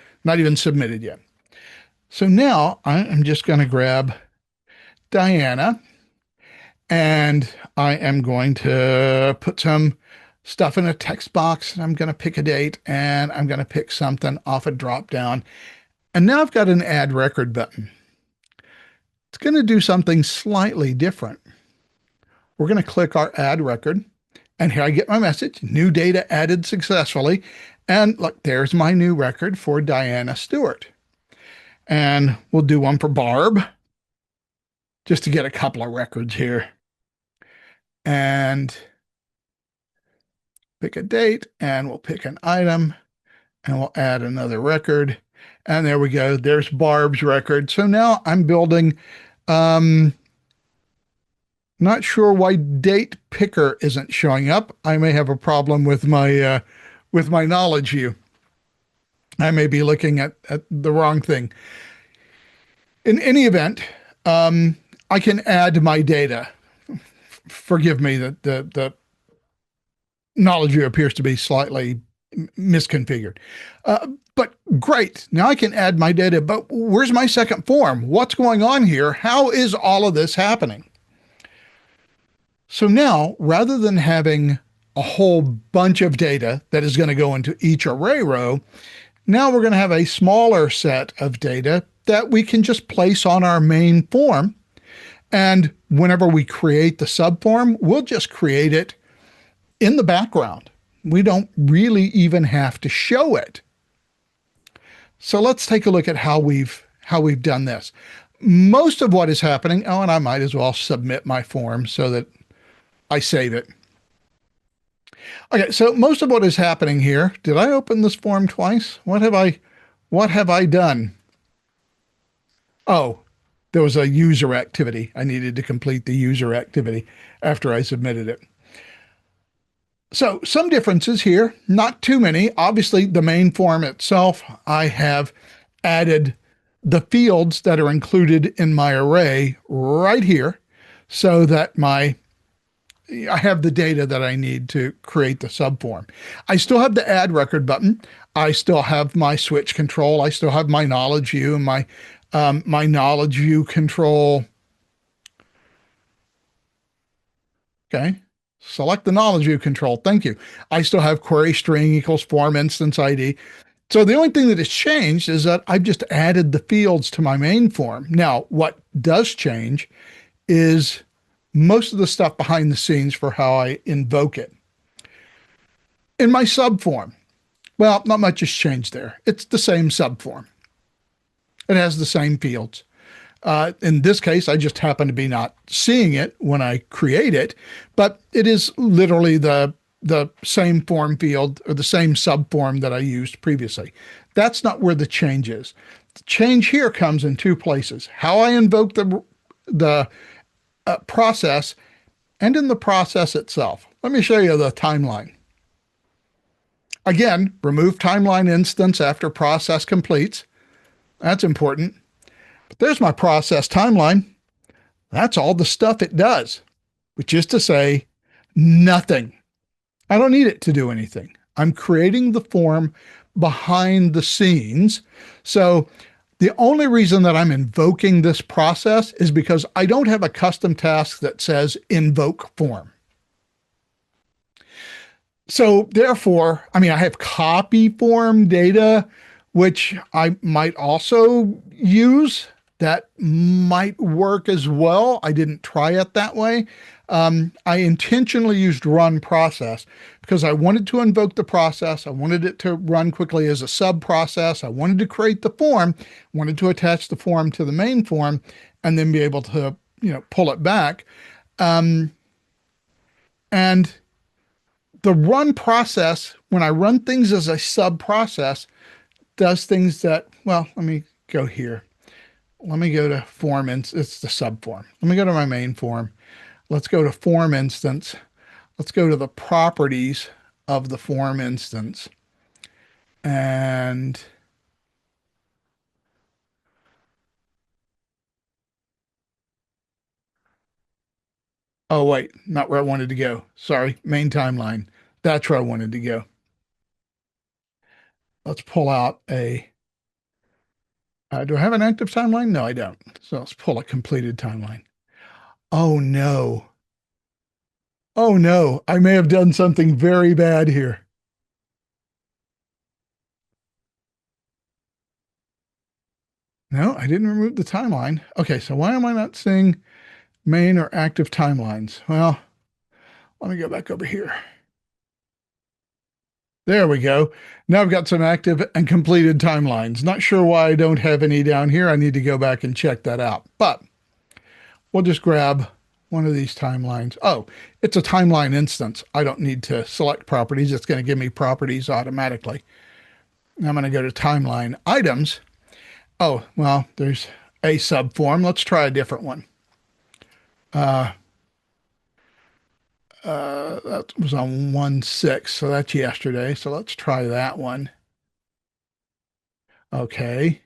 submitted yet. So now I'm just going to grab Diana, and I am going to put some stuff in a text box, and I'm going to pick a date, and I'm going to pick something off a drop down. And now I've got an add record button. It's going to do something slightly different. We're going to click our add record. And here I get my message, new data added successfully. And look, there's my new record for Diana Stewart. And we'll do one for Barb, just to get a couple of records here. And pick a date, and we'll pick an item, and we'll add another record. And there we go. There's Barb's record. So now I'm building one Not sure why date picker isn't showing up. I may have a problem with my knowledge view. I may be looking at the wrong thing. In any event, I can add my data. Forgive me that the knowledge view appears to be slightly misconfigured. But great. Now I can add my data, but where's my second form? What's going on here? How is all of this happening? So now, rather than having a whole bunch of data that is going to go into each array row, now we're going to have a smaller set of data that we can just place on our main form. And whenever we create the subform, we'll just create it in the background. We don't really even have to show it. So let's take a look at how we've done this. Most of what is happening, oh, and I might as well submit my form so that I save it. Okay, so most of what is happening here, did I open this form twice? What have I done? Oh, there was a user activity. I needed to complete the user activity after I submitted it. So some differences here, not too many. Obviously, the main form itself, I have added the fields that are included in my array right here so that I have the data that I need to create the subform. I still have the add record button. I still have my switch control. I still have my knowledge view and my knowledge view control. Okay. Select the knowledge view control. Thank you. I still have query string equals form instance ID. So the only thing that has changed is that I've just added the fields to my main form. Now, what does change is most of the stuff behind the scenes for how I invoke it. In my subform, well, not much has changed there. It's the same subform. It has the same fields. In this case, I just happen to be not seeing it when I create it, but it is literally the same form field or the same subform that I used previously. That's not where the change is. The change here comes in two places: how I invoke the process and in the process itself. Let me show you the timeline. Again, remove timeline instance after process completes. That's important. But there's my process timeline. That's all the stuff it does, which is to say nothing. I don't need it to do anything. I'm creating the form behind the scenes. So the only reason that I'm invoking this process is because I don't have a custom task that says invoke form. So therefore, I have copy form data, which I might also use. That might work as well. I didn't try it that way. I intentionally used run process because I wanted to invoke the process. I wanted it to run quickly as a sub process. I wanted to create the form, wanted to attach the form to the main form, and then be able to, pull it back. And the run process, when I run things as a sub process, does things that, well, let me go here. Let me go to form, it's the subform. Let me go to my main form. Let's go to form instance. Let's go to the properties of the form instance. And oh, wait, not where I wanted to go. Sorry, main timeline. That's where I wanted to go. Let's pull out do I have an active timeline? No, I don't. So let's pull a completed timeline. Oh no. Oh no, I may have done something very bad here. No, I didn't remove the timeline. Okay, so why am I not seeing main or active timelines? Well, let me go back over here. There we go. Now I've got some active and completed timelines. Not sure why I don't have any down here. I need to go back and check that out. But we'll just grab one of these timelines. Oh, it's a timeline instance. I don't need to select properties. It's going to give me properties automatically. I'm going to go to timeline items. Oh, well, there's a subform. Let's try a different one. That was on 1/6, so that's yesterday. So let's try that one. Okay.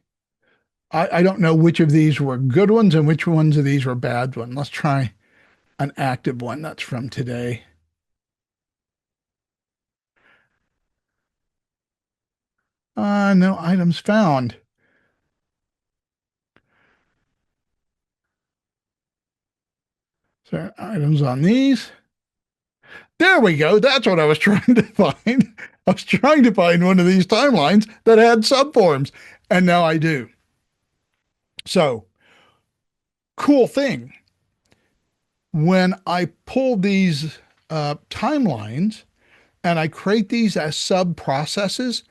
I don't know which of these were good ones and which ones of these were bad ones. Let's try an active one that's from today. No items found. So items on these. There we go. That's what I was trying to find. I was trying to find one of these timelines that had subforms, and now I do. So, cool thing. When I pull these timelines and I create these as sub processes,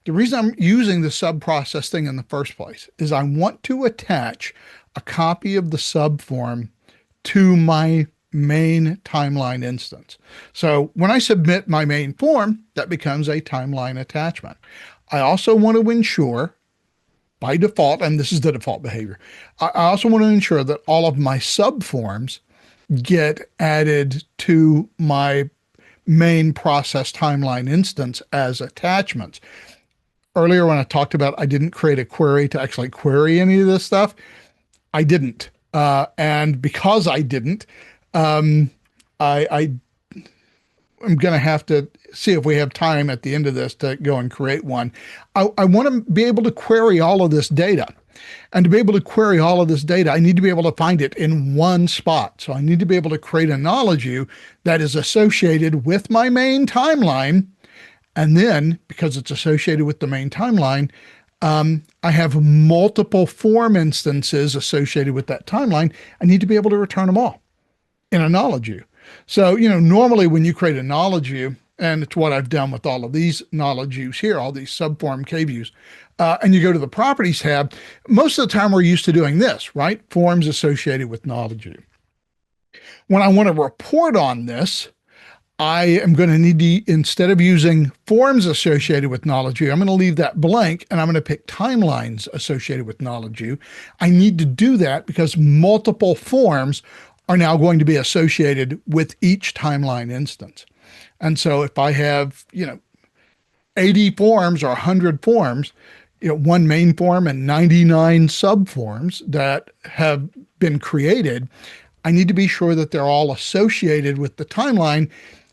the reason I'm using the sub process thing in the first place is I want to attach a copy of the sub form to my main timeline instance. So when I submit my main form, that becomes a timeline attachment. I also want to ensure by default, and this is the default behavior, I also want to ensure that all of my sub forms get added to my main process timeline instance as attachments. Earlier, when I talked about I didn't create a query to actually query any of this stuff, I didn't. And because I didn't, I am going to have to see if we have time at the end of this to go and create one. I want to be able to query all of this data. And to be able to query all of this data, I need to be able to find it in one spot. So I need to be able to create a knowledge view that is associated with my main timeline. And then, because it's associated with the main timeline, I have multiple form instances associated with that timeline. I need to be able to return them all in a knowledge view. So, normally when you create a knowledge view, and it's what I've done with all of these knowledge views here, all these subform K views, and you go to the properties tab, most of the time we're used to doing this, right? Forms associated with knowledge view. When I want to report on this, I am going to need to, instead of using forms associated with knowledge view, I'm going to leave that blank and I'm going to pick timelines associated with knowledge view. I need to do that because multiple forms are now going to be associated with each timeline instance. And so if I have, 80 forms or 100 forms, one main form and 99 subforms that have been created, I need to be sure that they're all associated with the timeline.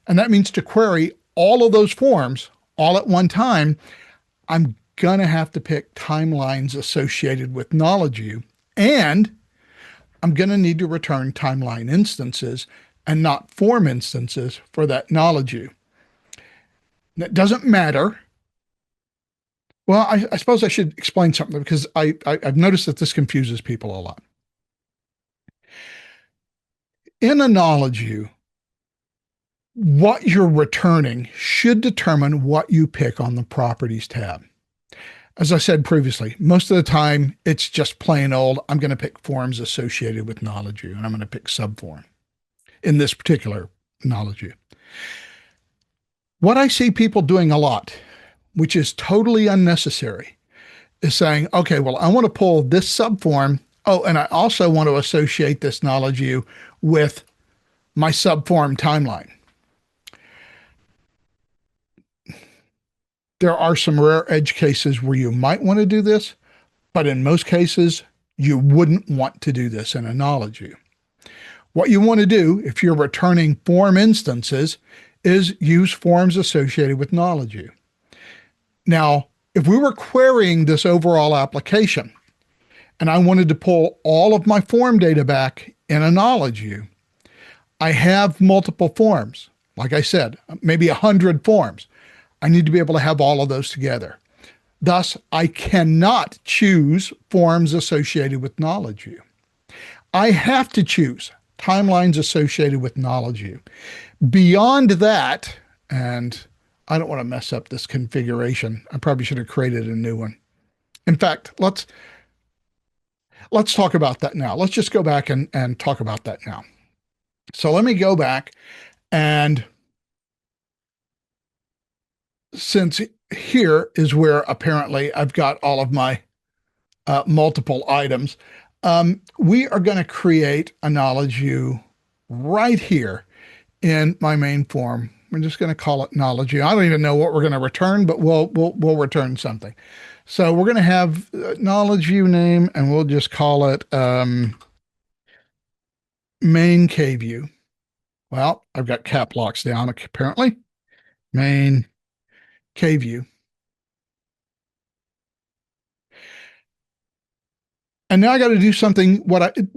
And that means to query all of those forms all at one time, I'm going to have to pick timelines associated with knowledge view. And I'm going to need to return timeline instances and not form instances for that knowledge view. That doesn't matter. Well, I suppose I should explain something because I've noticed that this confuses people a lot. In a knowledge view, what you're returning should determine what you pick on the properties tab. As I said previously, most of the time it's just plain old, I'm going to pick forms associated with knowledge view, and I'm going to pick subform in this particular knowledge view. What I see people doing a lot, which is totally unnecessary, is saying, okay, well, I want to pull this subform. Oh, and I also want to associate this knowledge view with my subform timeline. There are some rare edge cases where you might want to do this, but in most cases, you wouldn't want to do this in a knowledge view. What you want to do if you're returning form instances is use forms associated with knowledge view. Now, if we were querying this overall application and I wanted to pull all of my form data back in a knowledge view, I have multiple forms. Like I said, maybe 100 forms. I need to be able to have all of those together. Thus, I cannot choose forms associated with knowledge view. I have to choose timelines associated with knowledge view. Beyond that, and I don't want to mess up this configuration. I probably should have created a new one. In fact, let's talk about that now. Let's just go back and talk about that now. So let me go back, and since here is where apparently I've got all of my multiple items, we are going to create a knowledge view right here in my main form. We're just going to call it knowledge view. I don't even know what we're going to return, but we'll return something. So we're going to have knowledge view name, and we'll just call it main K view. Well, I've got cap locks down apparently. Main K view. And now I got to do something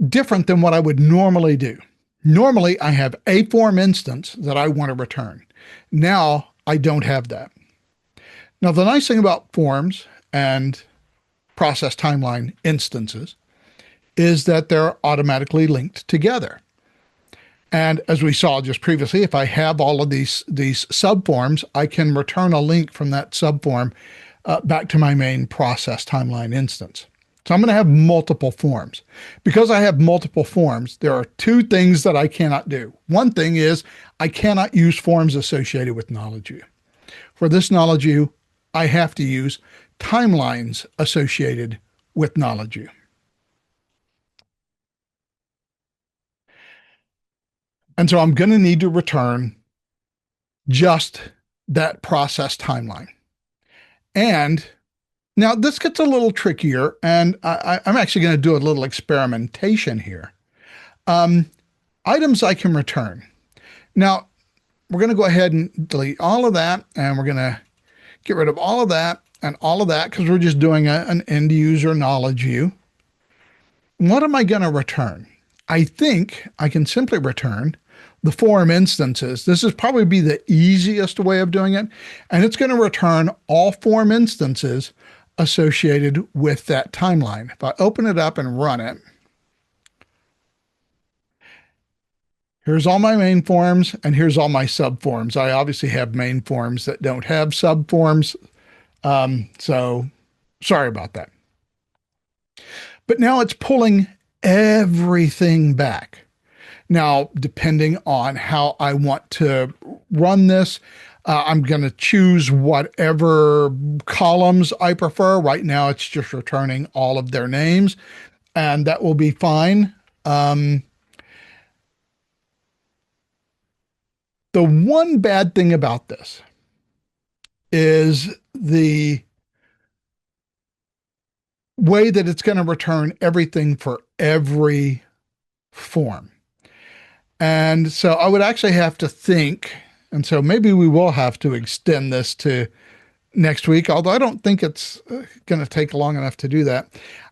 different than what I would normally do. Normally, I have a form instance that I want to return. Now, I don't have that. Now, the nice thing about forms and process timeline instances is that they're automatically linked together. And as we saw just previously, if I have all of these subforms, I can return a link from that subform back to my main process timeline instance. So I'm going to have multiple forms. Because I have multiple forms, there are two things that I cannot do. One thing is I cannot use forms associated with knowledge view. For this knowledge view, I have to use timelines associated with knowledge view. And so I'm going to need to return just that process timeline. And now this gets a little trickier, and I'm actually going to do a little experimentation here. Items I can return. Now, we're going to go ahead and delete all of that, and we're going to get rid of all of that and all of that because we're just doing an end user knowledge view. What am I going to return? I think I can simply return the form instances. This is probably be the easiest way of doing it. And it's going to return all form instances associated with that timeline. If I open it up and run it, here's all my main forms and here's all my subforms. I obviously have main forms that don't have subforms. So sorry about that. But now it's pulling everything back. Now, depending on how I want to run this, I'm going to choose whatever columns I prefer. Right now, it's just returning all of their names, and that will be fine. The one bad thing about this is the way that it's going to return everything for every form. And so I would actually have to think, and so maybe we will have to extend this to next week, although I don't think it's going to take long enough to do that.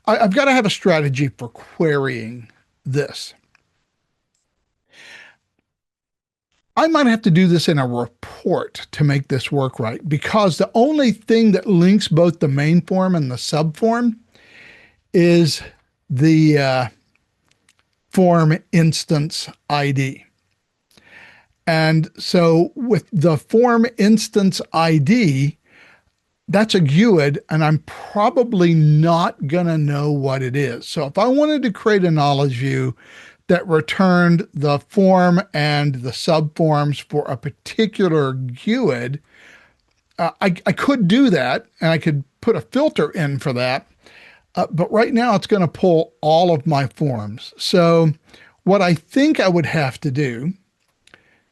I've got to have a strategy for querying this. I might have to do this in a report to make this work right, because the only thing that links both the main form and the subform is the form instance ID. And so with the form instance ID, that's a GUID, and I'm probably not going to know what it is. So if I wanted to create a knowledge view that returned the form and the subforms for a particular GUID, I could do that, and I could put a filter in for that. But right now it's going to pull all of my forms. So what I think I would have to do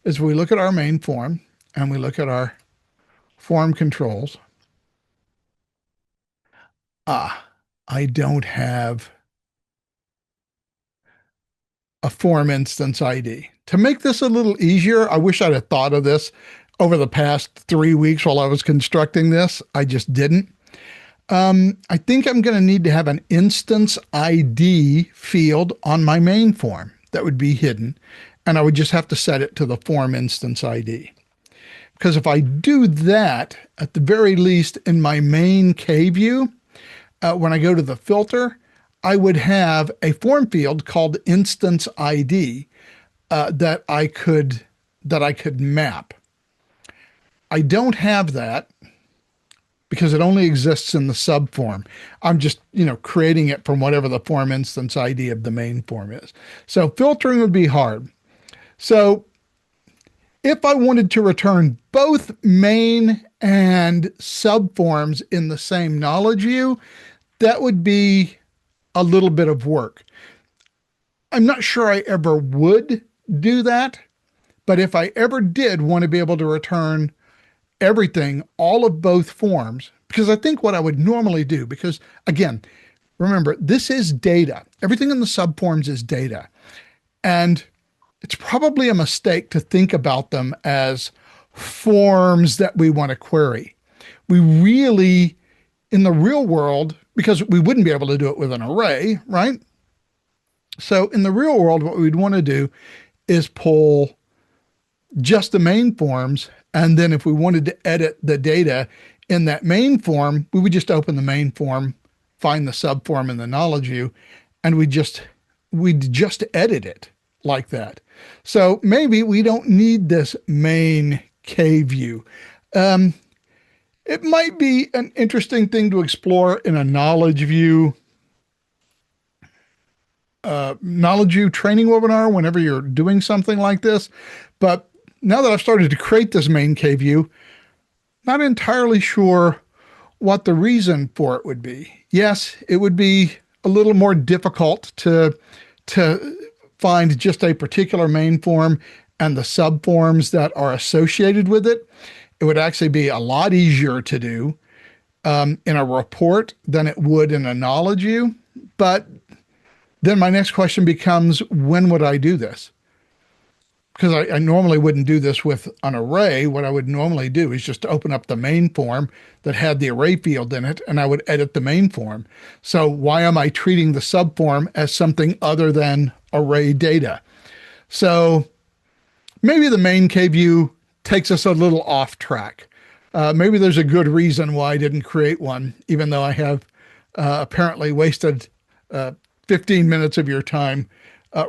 is we look at our main form and we look at our form controls. I don't have a form instance ID. To make this a little easier, I wish I'd have thought of this over the past 3 weeks while I was constructing this. I just didn't. I think I'm going to need to have an instance ID field on my main form that would be hidden, and I would just have to set it to the form instance ID. Because if I do that, at the very least in my main K view, when I go to the filter, I would have a form field called instance ID that I could map. I don't have that because it only exists in the subform. I'm just, creating it from whatever the form instance ID of the main form is. So filtering would be hard. So if I wanted to return both main and subforms in the same knowledge view, that would be a little bit of work. I'm not sure I ever would do that, But if I ever did want to be able to return everything, all of both forms, because I think what I would normally do, because again, remember, this is data. Everything in the subforms is data. And it's probably a mistake to think about them as forms that we want to query. We really, in the real world, because we wouldn't be able to do it with an array, right? So in the real world, what we'd want to do is pull just the main forms. And then if we wanted to edit the data in that main form, we would just open the main form, find the subform in the knowledge view, and we'd just edit it like that. So maybe we don't need this main K view. It might be an interesting thing to explore in a knowledge view training webinar whenever you're doing something like this. But now that I've started to create this main K view, not entirely sure what the reason for it would be. Yes, it would be a little more difficult to find just a particular main form and the subforms that are associated with it. It would actually be a lot easier to do in a report than it would in a knowledge view. But then my next question becomes, when would I do this? Because I normally wouldn't do this with an array. What I would normally do is just open up the main form that had the array field in it, and I would edit the main form. So why am I treating the subform as something other than array data? So maybe the main K view takes us a little off track. Maybe there's a good reason why I didn't create one, even though I have apparently wasted 15 minutes of your time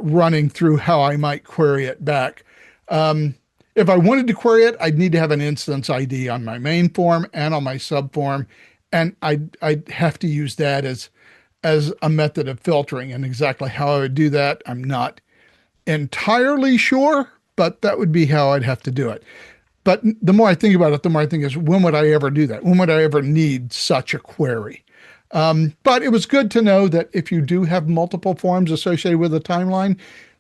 running through how I might query it back. If I wanted to query it, I'd need to have an instance ID on my main form and on my subform, and I'd have to use that as a method of filtering. And exactly how I would do that, I'm not entirely sure, but that would be how I'd have to do it. But the more I think about it, the more I think is, when would I ever do that? When would I ever need such a query? But it was good to know that if you do have multiple forms associated with a timeline,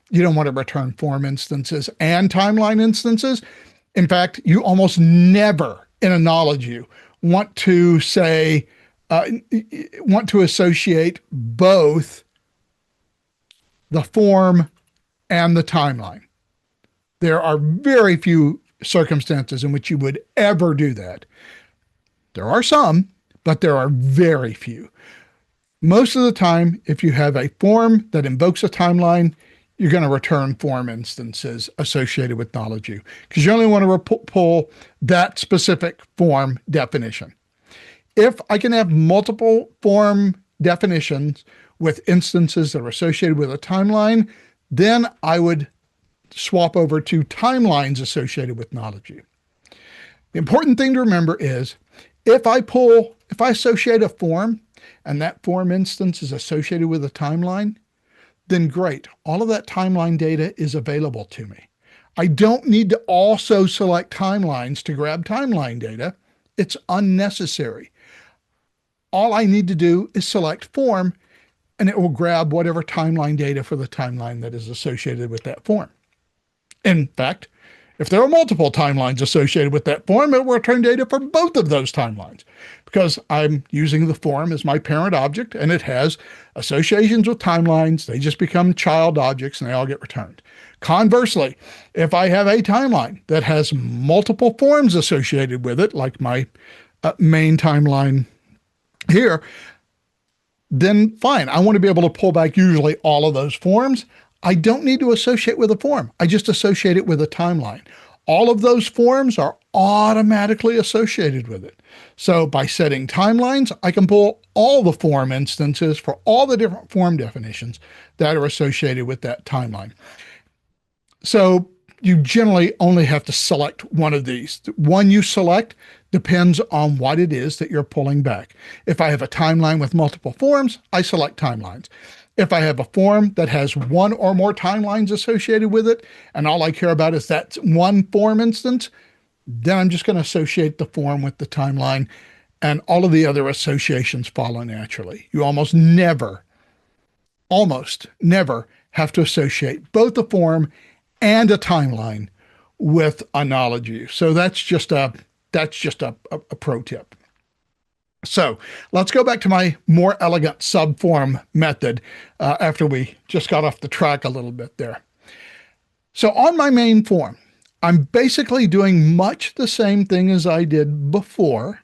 you don't want to return form instances and timeline instances. In fact, you almost never in a knowledge view want to say, want to associate both the form and the timeline. There are very few circumstances in which you would ever do that. There are some, but there are very few. Most of the time, if you have a form that invokes a timeline, you're going to return form instances associated with knowledge view, because you only want to pull that specific form definition. If I can have multiple form definitions with instances that are associated with a timeline, then I would swap over to timelines associated with knowledge view. The important thing to remember is, if I associate a form and that form instance is associated with a timeline, then great. All of that timeline data is available to me. I don't need to also select timelines to grab timeline data. It's unnecessary. All I need to do is select form, and it will grab whatever timeline data for the timeline that is associated with that form. In fact, if there are multiple timelines associated with that form, it will return data for both of those timelines, because I'm using the form as my parent object, and it has associations with timelines. They just become child objects, and they all get returned. Conversely, if I have a timeline that has multiple forms associated with it, like my main timeline here, then fine. I want to be able to pull back usually all of those forms. I don't need to associate with a form. I just associate it with a timeline. All of those forms are automatically associated with it. So by setting timelines, I can pull all the form instances for all the different form definitions that are associated with that timeline. So you generally only have to select one of these. The one you select depends on what it is that you're pulling back. If I have a timeline with multiple forms, I select timelines. If I have a form that has one or more timelines associated with it, and all I care about is that one form instance, then I'm just going to associate the form with the timeline, and all of the other associations follow naturally. You almost never have to associate both a form and a timeline with a knowledge view. So that's just a pro tip. So let's go back to my more elegant subform method after we just got off the track a little bit there. So on my main form, I'm basically doing much the same thing as I did before.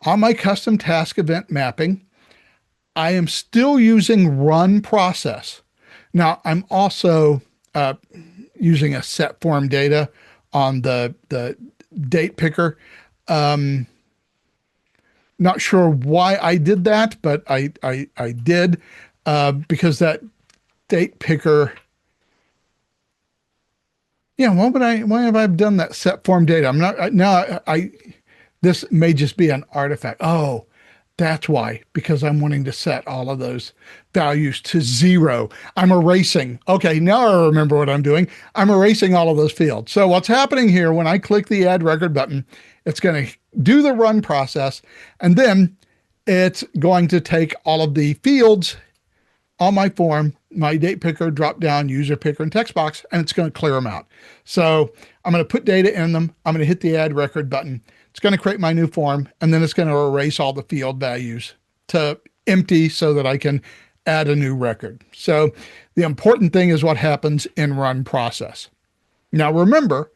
On my custom task event mapping, I am still using run process. Now, I'm also using a set form data on the date picker. Not sure why I did that, but I did because that date picker. Yeah, why have I done that set form data? I'm not now. This may just be an artifact. Oh, that's why, because I'm wanting to set all of those values to 0. I'm erasing. Okay, now I remember what I'm doing. I'm erasing all of those fields. So what's happening here when I click the add record button, it's going to do the run process, and then it's going to take all of the fields on my form, my date picker, drop down, user picker, and text box, and it's going to clear them out. So I'm going to put data in them. I'm going to hit the add record button. It's going to create my new form, and then it's going to erase all the field values to empty so that I can add a new record. So the important thing is what happens in run process. Now remember,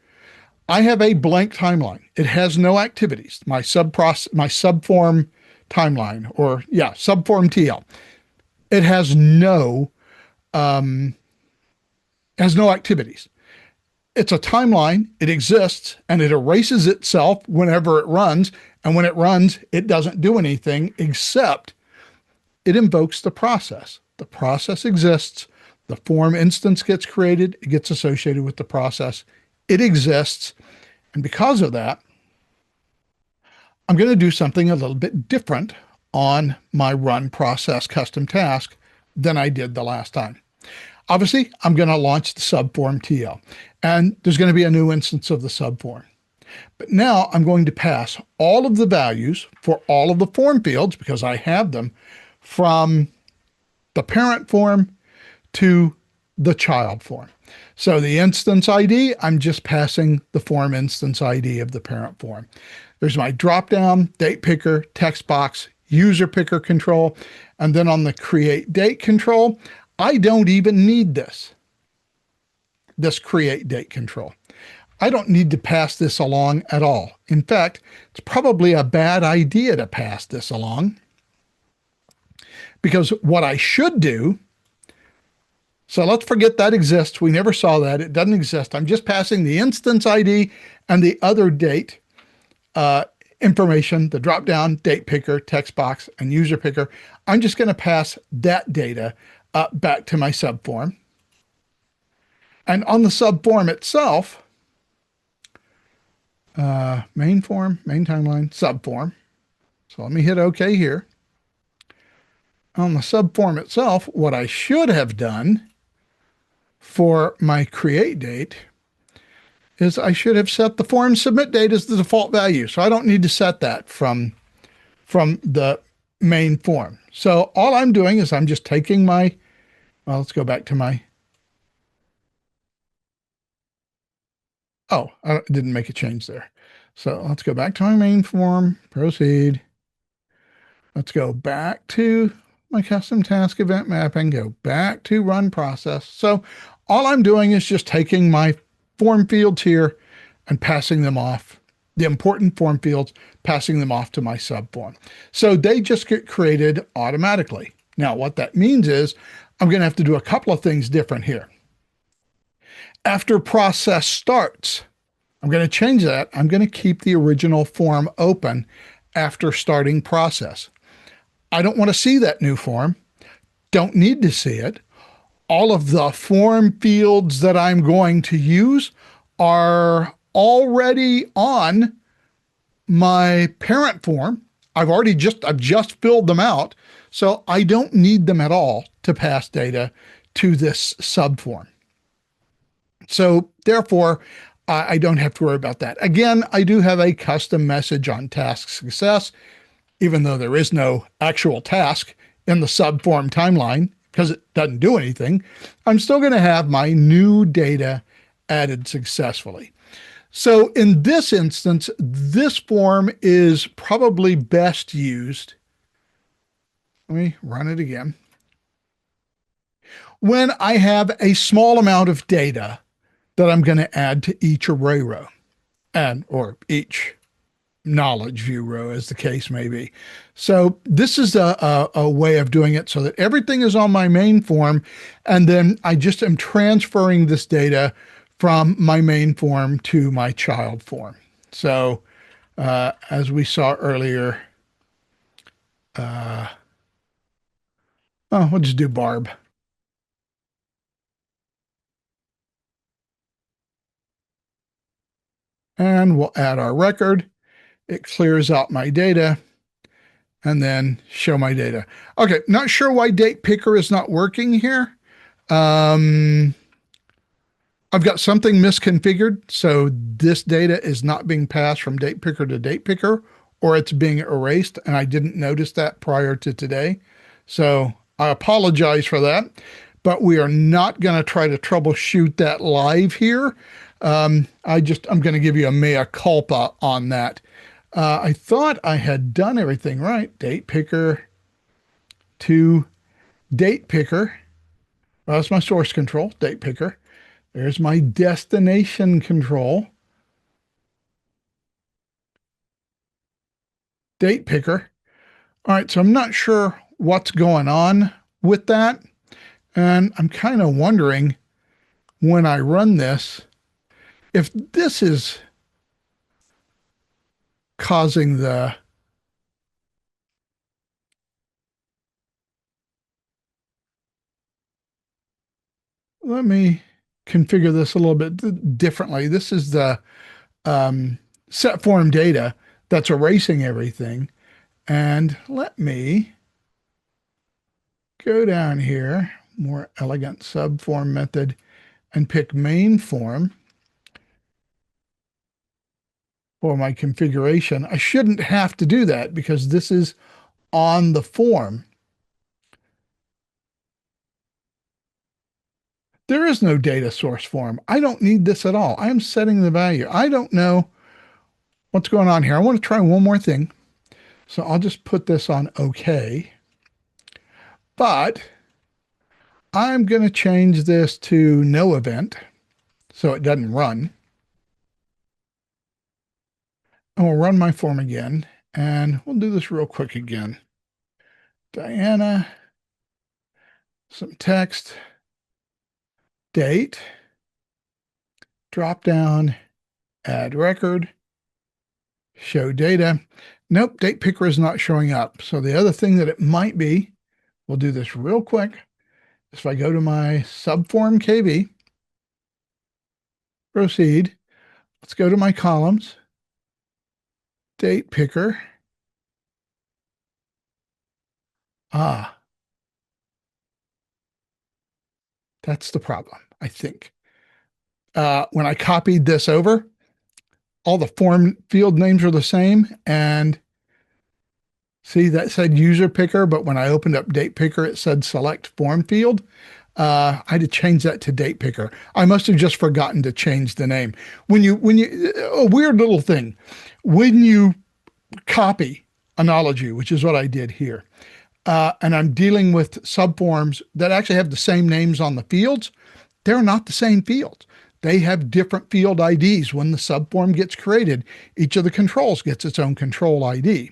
I have a blank timeline. It has no activities. My subform timeline, or yeah, subform TL. It has no activities. It's a timeline. It exists, and it erases itself whenever it runs. And when it runs, it doesn't do anything except it invokes the process. The process exists. The form instance gets created. It gets associated with the process. It exists. And because of that, I'm going to do something a little bit different on my run process custom task than I did the last time. Obviously, I'm going to launch the subform TL, and there's going to be a new instance of the subform. But now I'm going to pass all of the values for all of the form fields, because I have them, from the parent form to the child form. So the instance ID, I'm just passing the form instance ID of the parent form. There's my dropdown, date picker, text box, user picker control, and then on the create date control, I don't even need this create date control. I don't need to pass this along at all. In fact, it's probably a bad idea to pass this along, because what I should do, so let's forget that exists. We never saw that. It doesn't exist. I'm just passing the instance ID and the other date information, the dropdown, date picker, text box, and user picker. I'm just going to pass that data back to my subform. And on the subform itself, main form, main timeline, subform. So let me hit OK here. On the subform itself, what I should have done for my create date is I should have set the form submit date as the default value. So I don't need to set that from the main form. So all I'm doing is I'm just taking my, well, let's go back to my, oh, I didn't make a change there. So let's go back to my main form, proceed. Let's go back to my custom task event mapping, go back to run process. So all I'm doing is just taking my form fields here and passing them off, the important form fields, passing them off to my subform. So they just get created automatically. Now, what that means is I'm going to have to do a couple of things different here. After process starts, I'm going to change that. I'm going to keep the original form open after starting process. I don't want to see that new form. Don't need to see it. All of the form fields that I'm going to use are already on my parent form. I've just filled them out, so I don't need them at all to pass data to this subform. So therefore, I don't have to worry about that. Again, I do have a custom message on task success, even though there is no actual task in the subform timeline because it doesn't do anything. I'm still going to have my new data added successfully. So in this instance, this form is probably best used. Let me run it again. When I have a small amount of data that I'm going to add to each array row and or each knowledge view row, as the case may be. So this is a way of doing it so that everything is on my main form, and then I just am transferring this data from my main form to my child form. So as we saw earlier, we'll just do Barb. And we'll add our record. It clears out my data and then show my data. Okay, not sure why date picker is not working here. I've got something misconfigured. So this data is not being passed from date picker to date picker, or it's being erased. And I didn't notice that prior to today. So I apologize for that, but we are not going to try to troubleshoot that live here. I'm going to give you a mea culpa on that. I thought I had done everything right. Date picker to date picker. Well, that's my source control, date picker. There's my destination control, date picker. All right, so I'm not sure what's going on with that. And I'm kind of wondering when I run this, if this is causing the let me configure this a little bit differently. This is the set form data that's erasing everything. And let me go down here, more elegant subform method, and pick main form for my configuration. I shouldn't have to do that because this is on the form. There is no data source form. I don't need this at all. I am setting the value. I don't know what's going on here. I want to try one more thing. So I'll just put this on OK. But I'm going to change this to no event so it doesn't run. And we'll run my form again. And we'll do this real quick again. Diana, some text, date, drop down, add record, show data. Nope, date picker is not showing up. So the other thing that it might be, we'll do this real quick. If I go to my subform KB, proceed, let's go to my columns, date picker. That's the problem, I think. When I copied this over, all the form field names are the same. And see, that said user picker, but when I opened up date picker, it said select form field. I had to change that to date picker. I must have just forgotten to change the name. A weird little thing, when you copy Analogy, which is what I did here, and I'm dealing with subforms that actually have the same names on the fields, they're not the same fields. They have different field IDs. When the subform gets created, each of the controls gets its own control ID.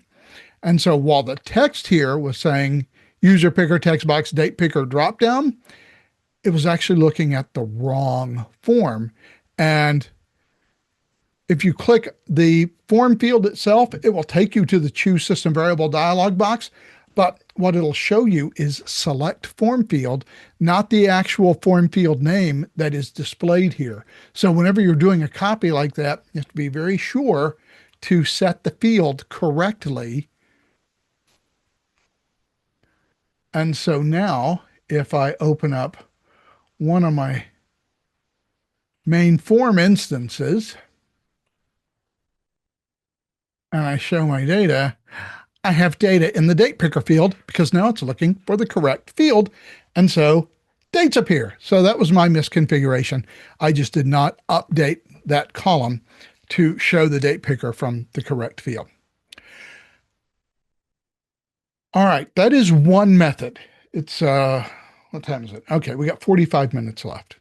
And so while the text here was saying user picker, text box, date picker, dropdown, it was actually looking at the wrong form. And if you click the form field itself, it will take you to the choose system variable dialog box. But what it'll show you is select form field, not the actual form field name that is displayed here. So whenever you're doing a copy like that, you have to be very sure to set the field correctly. And so now if I open up one of my main form instances and I show my data, I have data in the date picker field because now it's looking for the correct field. And so dates appear. So that was my misconfiguration. I just did not update that column to show the date picker from the correct field. All right, that is one method. It's, what time is it? Okay, we got 45 minutes left.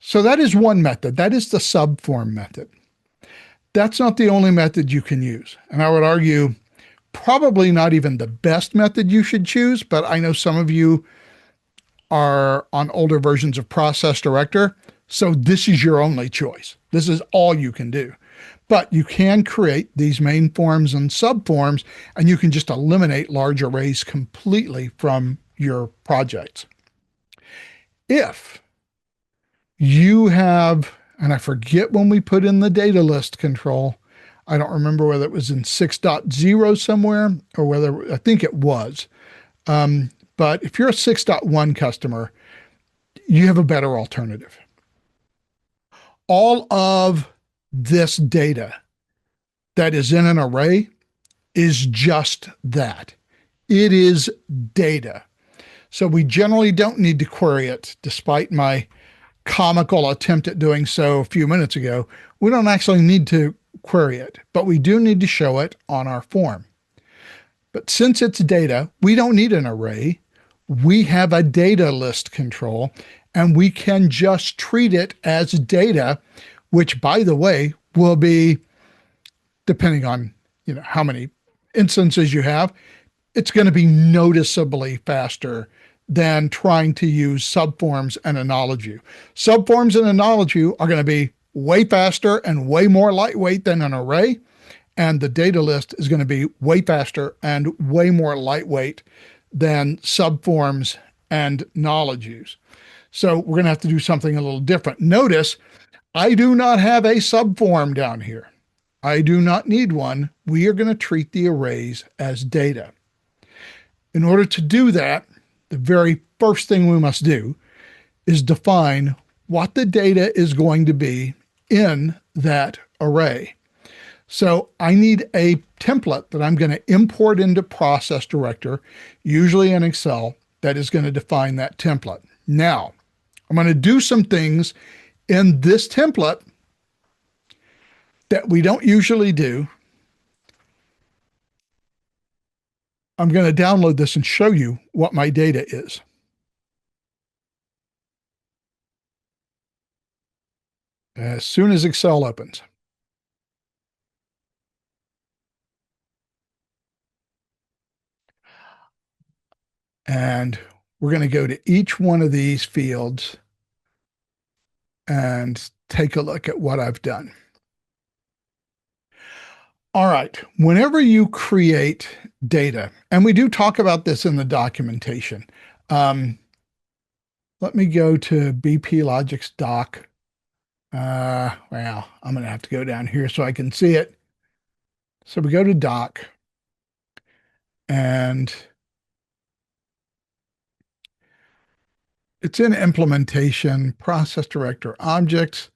So that is one method. That is the subform method. That's not the only method you can use. And I would argue probably not even the best method you should choose, but I know some of you are on older versions of Process Director, so this is your only choice. This is all you can do. But you can create these main forms and subforms, and you can just eliminate large arrays completely from your projects. If you have, and I forget when we put in the data list control, I don't remember whether it was in 6.0 somewhere or whether, I think it was. But if you're a 6.1 customer, you have a better alternative. All of this data that is in an array is just that. It is data. So we generally don't need to query it, despite my comical attempt at doing so a few minutes ago. We don't actually need to query it, but we do need to show it on our form. But since it's data, we don't need an array. We have a data list control, and we can just treat it as data, which, by the way, will be, depending on how many instances you have, it's going to be noticeably faster than trying to use subforms and acknowledge view. Subforms and acknowledge view are going to be way faster and way more lightweight than an array, and the data list is going to be way faster and way more lightweight than subforms and knowledge views. So we're going to have to do something a little different. Notice I do not have a subform down here. I do not need one. We are going to treat the arrays as data. In order to do that, the very first thing we must do is define what the data is going to be in that array. So I need a template that I'm going to import into Process Director, usually in Excel, that is going to define that template. Now, I'm going to do some things in this template that we don't usually do. I'm going to download this and show you what my data is. As soon as Excel opens. And we're going to go to each one of these fields and take a look at what I've done. All right, whenever you create data, and we do talk about this in the documentation. Let me go to BP Logix doc. Well, I'm going to have to go down here so I can see it. So we go to doc, and it's in implementation, Process Director objects,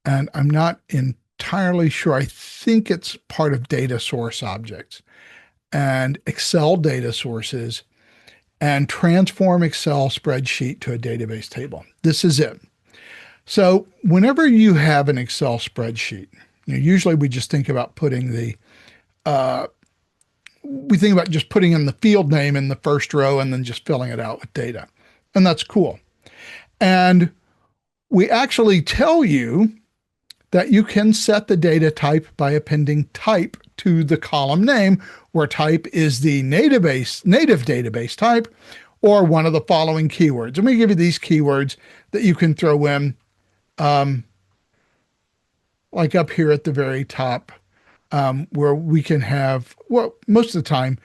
and I'm not entirely sure. I think it's part of data source objects and Excel data sources, and transform Excel spreadsheet to a database table. This is it. So whenever you have an Excel spreadsheet, usually we just think about putting the, we think about just putting in the field name in the first row and then just filling it out with data. And that's cool. And we actually tell you that you can set the data type by appending type to the column name, where type is the native database type, or one of the following keywords. And we give you these keywords that you can throw in, like up here at the very top, where we can have, well, most of the time,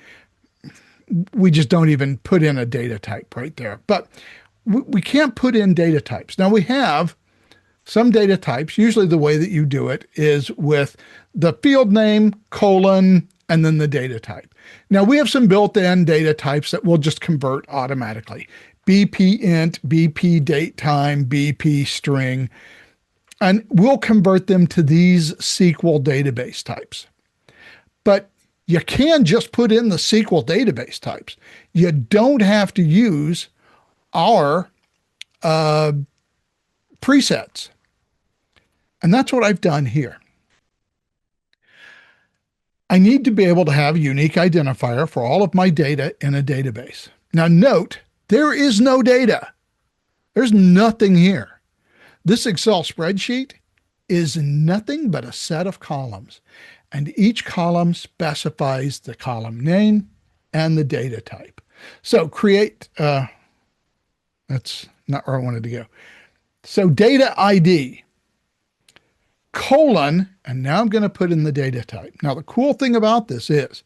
we just don't even put in a data type right there. But we can't put in data types. Now we have some data types. Usually the way that you do it is with the field name, colon, and then the data type. Now we have some built-in data types that will just convert automatically. BP int, BP date time, BP string, and we'll convert them to these SQL database types. But you can just put in the SQL database types. You don't have to use our uh, presets. And that's what I've done here. I need to be able to have a unique identifier for all of my data in a database. Now note, there is no data. There's nothing here. This Excel spreadsheet is nothing but a set of columns, and each column specifies the column name and the data type. So create, that's not where I wanted to go. So data ID, colon, and now I'm going to put in the data type. Now, the cool thing about this is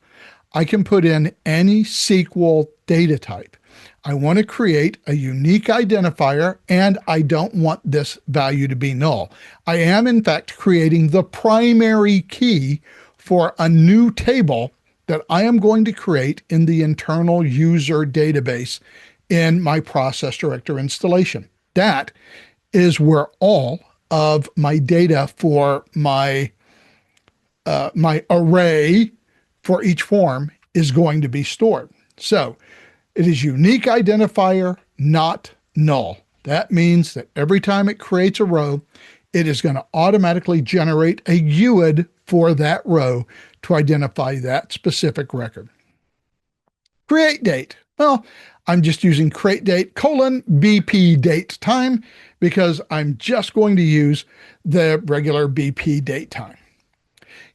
I can put in any SQL data type. I want to create a unique identifier, and I don't want this value to be null. I am, in fact, creating the primary key for a new table that I am going to create in the internal user database in my Process Director installation. That is where all of my data for my array for each form is going to be stored. So it is unique identifier, not null. That means that every time it creates a row, it is going to automatically generate a GUID for that row to identify that specific record. Create date. Well, I'm just using create date colon BP date time because I'm just going to use the regular BP date time.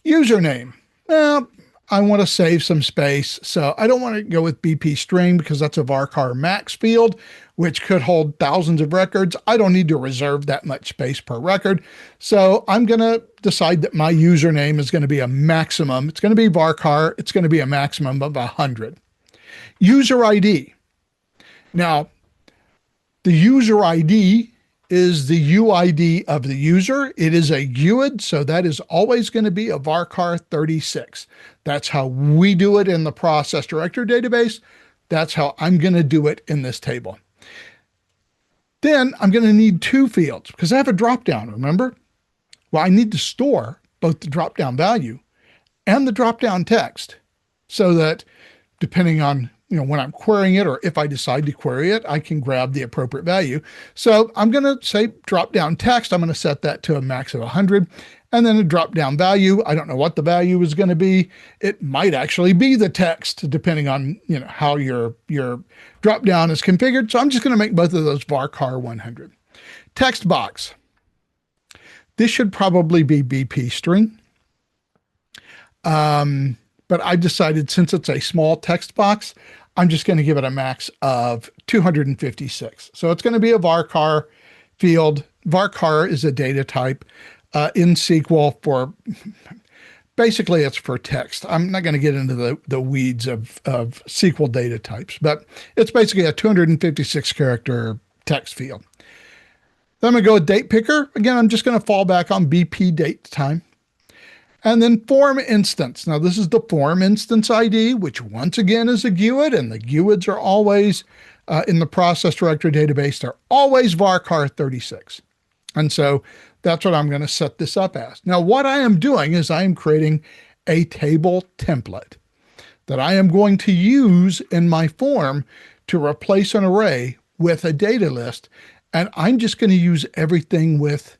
Username. Well, I want to save some space, so I don't want to go with BP string because that's a varchar max field, which could hold thousands of records. I don't need to reserve that much space per record. So I'm going to decide that my username is going to be a maximum. It's going to be varchar. It's going to be a maximum of 100. User ID. Now, the user ID is the UID of the user. It is a GUID, so that is always going to be a varchar 36. That's how we do it in the Process Director database. That's how I'm going to do it in this table. Then I'm going to need two fields because I have a dropdown, remember? Well, I need to store both the dropdown value and the dropdown text so that depending on when I'm querying it or if I decide to query it, I can grab the appropriate value. So I'm going to say drop down text. I'm going to set that to a max of 100 and then a drop down value. I don't know what the value is going to be. It might actually be the text depending on, how your drop down is configured. So I'm just going to make both of those varchar 100. Text box. This should probably be BP string. But I decided since it's a small text box, I'm just going to give it a max of 256. So it's going to be a varchar field. Varchar is a data type in SQL for, basically it's for text. I'm not going to get into the weeds of SQL data types, but it's basically a 256 character text field. Then I'm going to go with date picker. Again, I'm just going to fall back on BP date time. And then form instance. Now this is the form instance ID, which once again is a GUID, and the GUIDs are always in the Process Director database. They're always varchar 36. And so that's what I'm going to set this up as. Now what I am doing is I am creating a table template that I am going to use in my form to replace an array with a data list. And I'm just going to use everything with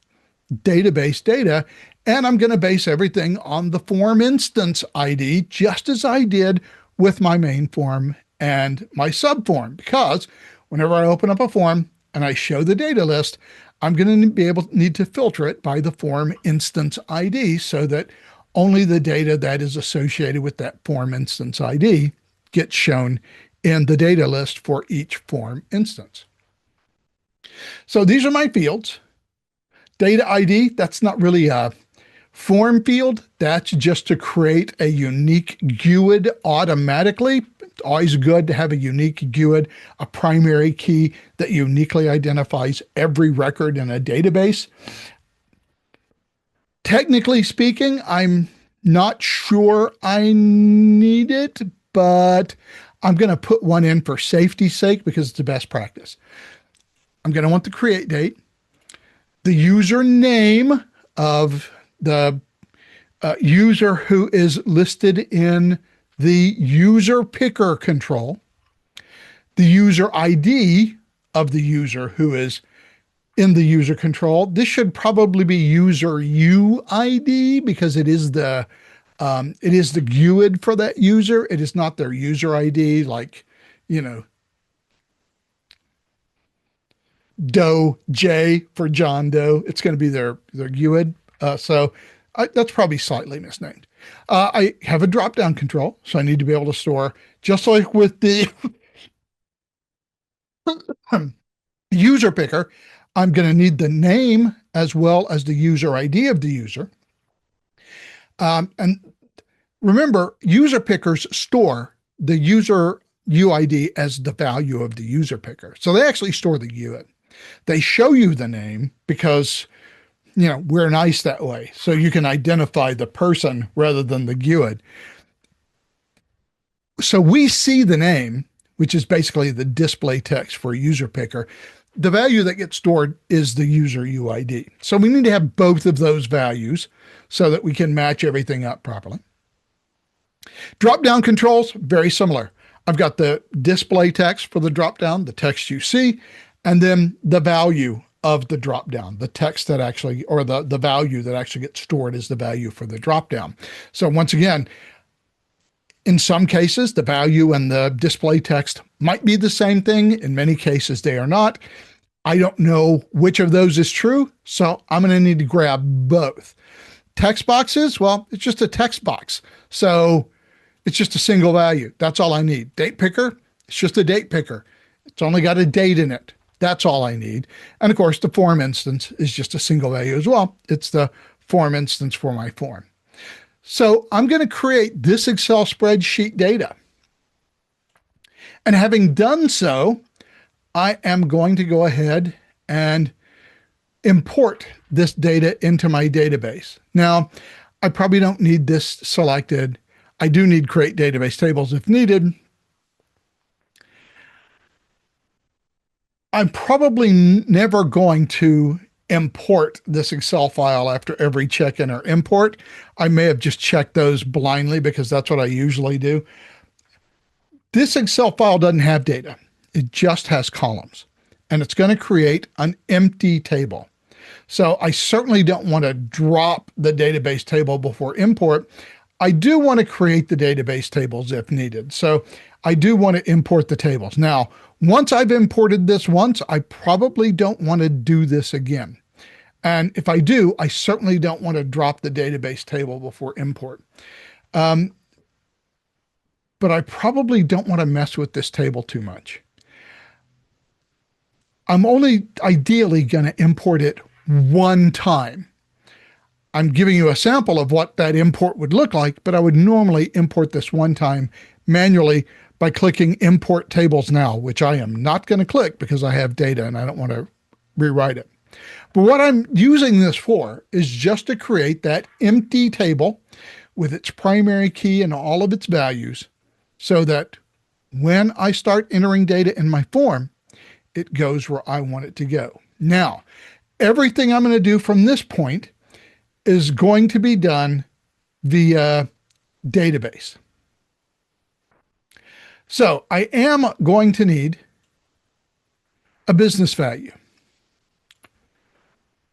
database data. And I'm going to base everything on the form instance ID, just as I did with my main form and my subform, because whenever I open up a form and I show the data list, I'm going to need to filter it by the form instance ID so that only the data that is associated with that form instance ID gets shown in the data list for each form instance. So these are my fields. Data ID, that's not really a form field. That's just to create a unique GUID automatically. It's always good to have a unique GUID, a primary key that uniquely identifies every record in a database. Technically speaking, I'm not sure I need it, but I'm going to put one in for safety's sake because it's the best practice. I'm going to want the create date, the username of the user who is listed in the user picker control, the user ID of the user who is in the user control. This should probably be user UID because it is the GUID for that user. It is not their user ID, like, you know, Doe J for John Doe. It's going to be their GUID. That's probably slightly misnamed. I have a drop-down control, so I need to be able to store, just like with the user picker, I'm going to need the name as well as the user ID of the user. And remember, user pickers store the user UID as the value of the user picker. So they actually store the GUID. They show you the name because, you know, we're nice that way. So you can identify the person rather than the GUID. So we see the name, which is basically the display text for a user picker. The value that gets stored is the user UID. So we need to have both of those values so that we can match everything up properly. Drop-down controls, very similar. I've got the display text for the drop-down, the text you see, and then the value of the drop-down, the text that actually, or the value that actually gets stored is the value for the drop-down. So once again, in some cases, the value and the display text might be the same thing. In many cases, they are not. I don't know which of those is true, so I'm going to need to grab both. Text boxes, well, it's just a text box. So it's just a single value. That's all I need. Date picker, it's just a date picker. It's only got a date in it. That's all I need. And of course, the form instance is just a single value as well. It's the form instance for my form. So I'm going to create this Excel spreadsheet data. And having done so, I am going to go ahead and import this data into my database. Now, I probably don't need this selected. I do need create database tables if needed. I'm probably never going to import this Excel file after every check-in or import. I may have just checked those blindly because that's what I usually do. This Excel file doesn't have data. It just has columns, and it's going to create an empty table. So I certainly don't want to drop the database table before import. I do want to create the database tables if needed. So I do want to import the tables. Now, once I've imported this once, I probably don't want to do this again. And if I do, I certainly don't want to drop the database table before import. But I probably don't want to mess with this table too much. I'm only ideally going to import it one time. I'm giving you a sample of what that import would look like, but I would normally import this one time manually by clicking Import Tables Now, which I am not going to click because I have data and I don't want to rewrite it. But what I'm using this for is just to create that empty table with its primary key and all of its values so that when I start entering data in my form, it goes where I want it to go. Now, everything I'm going to do from this point is going to be done via database. So I am going to need a business value.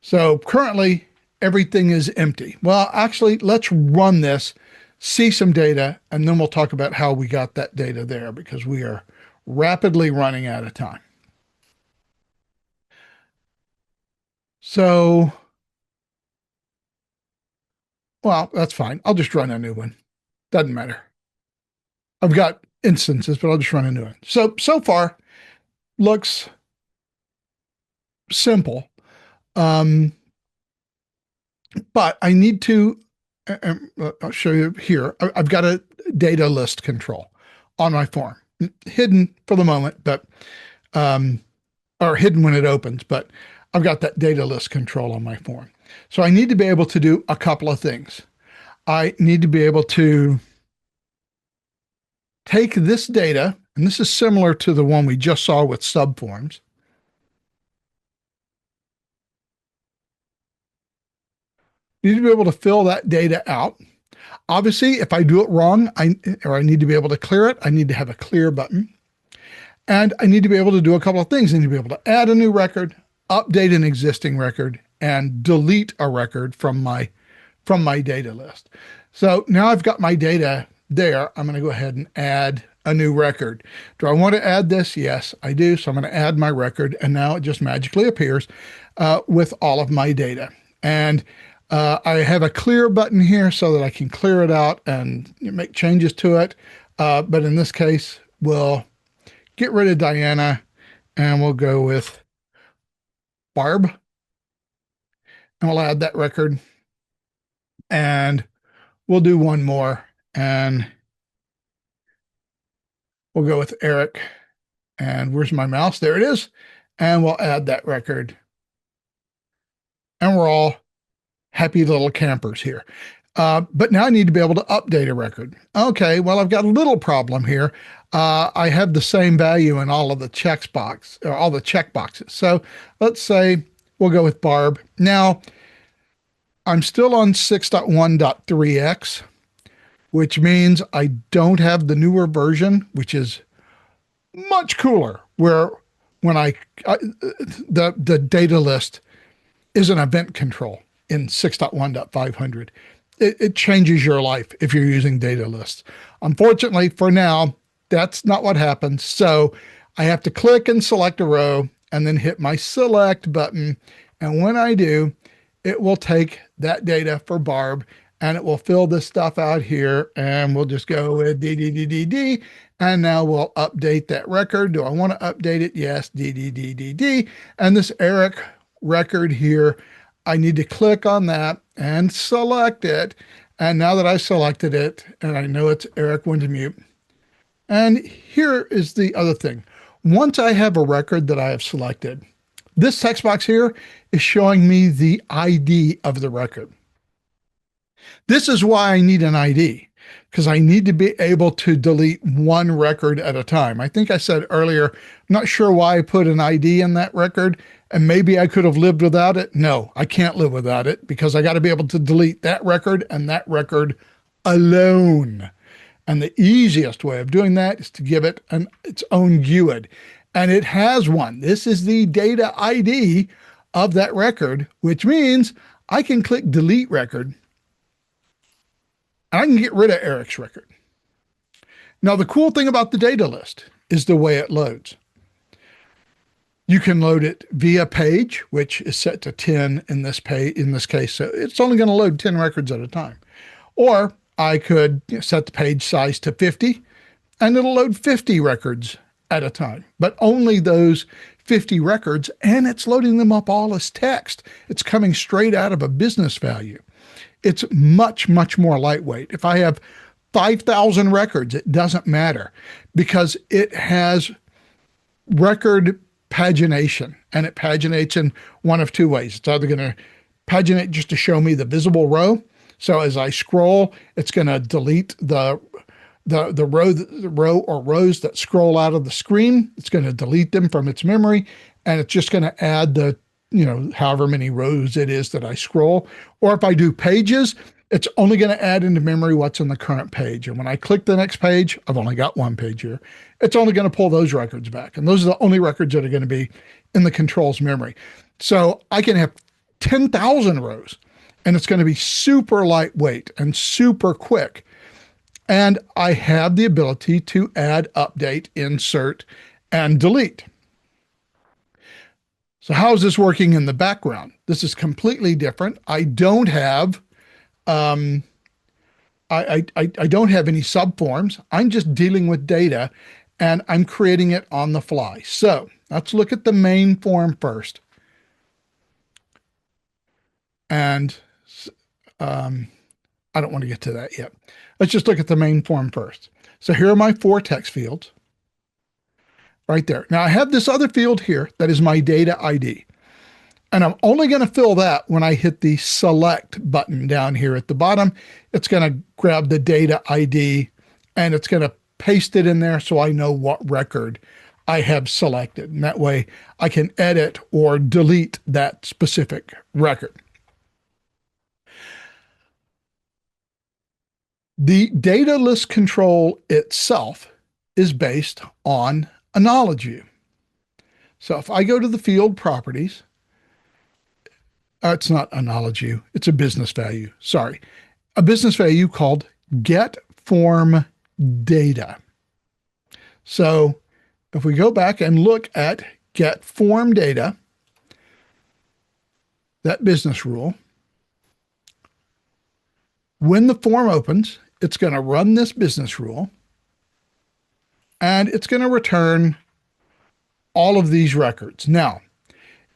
So currently everything is empty. Well, actually, let's run this, see some data, and then we'll talk about how we got that data there because we are rapidly running out of time. So, well, that's fine. I'll just run a new one. Doesn't matter. I've got instances, but I'll just run a new one. So far, looks simple. But I need to, I'll show you here. I've got a data list control on my form, hidden for the moment, but, or hidden when it opens, but I've got that data list control on my form. So I need to be able to do a couple of things. I need to be able to take this data, and this is similar to the one we just saw with subforms. Need to be able to fill that data out. Obviously, if I do it wrong, I need to be able to clear it. I need to have a clear button. And I need to be able to do a couple of things. I need to be able to add a new record, update an existing record, and delete a record from my data list. So now I've got my data there. I'm going to go ahead and add a new record. Do I want to add this? Yes, I do. So I'm going to add my record, and now it just magically appears with all of my data. And I have a clear button here so that I can clear it out and make changes to it. But in this case, we'll get rid of Diana and we'll go with Barb. And we'll add that record. And we'll do one more. And we'll go with Eric. And where's my mouse? There it is. And we'll add that record. And we're all happy little campers here. But now I need to be able to update a record. Okay, well, I've got a little problem here. I have the same value in all of the all the check boxes. So let's say we'll go with Barb. Now, I'm still on 6.1.3x, which means I don't have the newer version, which is much cooler, where when the data list is an event control in 6.1.500. It changes your life if you're using data lists. Unfortunately, for now, that's not what happens. So I have to click and select a row and then hit my select button. And when I do, it will take that data for Barb and it will fill this stuff out here. And we'll just go with DDDDD. And now we'll update that record. Do I want to update it? Yes, DDDDD. And this Eric record here, I need to click on that and select it. And now that I selected it, and I know it's Eric Wintemute. And here is the other thing. Once I have a record that I have selected, this text box here is showing me the ID of the record. This is why I need an ID, because I need to be able to delete one record at a time. I think I said earlier, I'm not sure why I put an ID in that record, and maybe I could have lived without it. No, I can't live without it because I got to be able to delete that record and that record alone. And the easiest way of doing that is to give it its own GUID. And it has one. This is the data ID of that record, which means I can click delete record and I can get rid of Eric's record. Now, the cool thing about the data list is the way it loads. You can load it via page, which is set to 10 in this case. So it's only going to load 10 records at a time. Or I could set the page size to 50 and it'll load 50 records at a time, but only those 50 records, and it's loading them up all as text. It's coming straight out of a business value. It's much, much more lightweight. If I have 5,000 records, it doesn't matter because it has record pagination, and it paginates in one of two ways. It's either going to paginate just to show me the visible row. So as I scroll, it's going to delete the row or rows that scroll out of the screen. It's going to delete them from its memory, and it's just going to add the, however many rows it is that I scroll. Or if I do pages, it's only going to add into memory what's in the current page. And when I click the next page, I've only got one page here. It's only going to pull those records back. And those are the only records that are going to be in the controls memory. So I can have 10,000 rows, and it's going to be super lightweight and super quick. And I have the ability to add, update, insert, and delete. So how is this working in the background? This is completely different. I don't have I don't have any subforms. I'm just dealing with data and I'm creating it on the fly. So let's look at the main form first. And I don't want to get to that yet. Let's just look at the main form first. So here are my 4 text fields right there. Now I have this other field here that is my data ID. And I'm only going to fill that when I hit the select button down here at the bottom. It's going to grab the data ID and it's going to paste it in there so I know what record I have selected. And that way I can edit or delete that specific record. The data list control itself is based on a knowledge view. So if I go to the field properties, it's not a knowledge view, it's a business value. Sorry, a business value called get form data. So if we go back and look at get form data, that business rule, when the form opens, it's going to run this business rule and it's going to return all of these records. Now,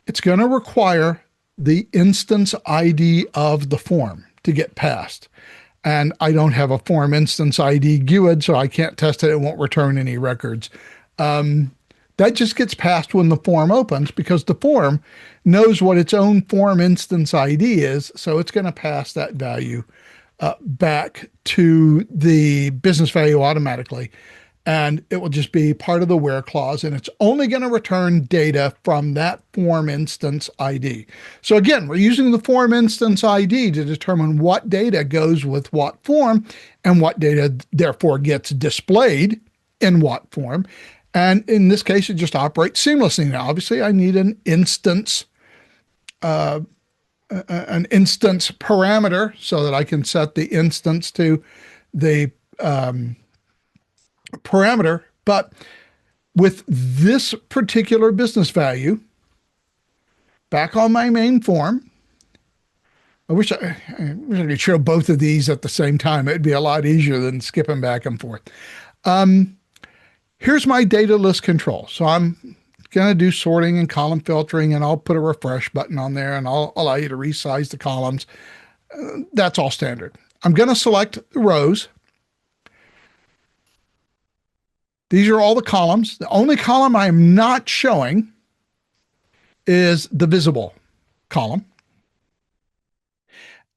it's going to require the instance ID of the form to get passed. And I don't have a form instance ID GUID, so I can't test it. It won't return any records. That just gets passed when the form opens because the form knows what its own form instance ID is. So it's going to pass that value back to the business value automatically. And it will just be part of the where clause. And it's only going to return data from that form instance ID. So again, we're using the form instance ID to determine what data goes with what form and what data therefore gets displayed in what form. And in this case, it just operates seamlessly. Now, obviously, I need an instance parameter so that I can set the instance to the parameter. But with this particular business value, back on my main form, I wish I could show both of these at the same time. It'd be a lot easier than skipping back and forth. Here's my data list control. So I'm going to do sorting and column filtering, and I'll put a refresh button on there, and I'll allow you to resize the columns. That's all standard. I'm going to select the rows. These are all the columns. The only column I am not showing is the visible column.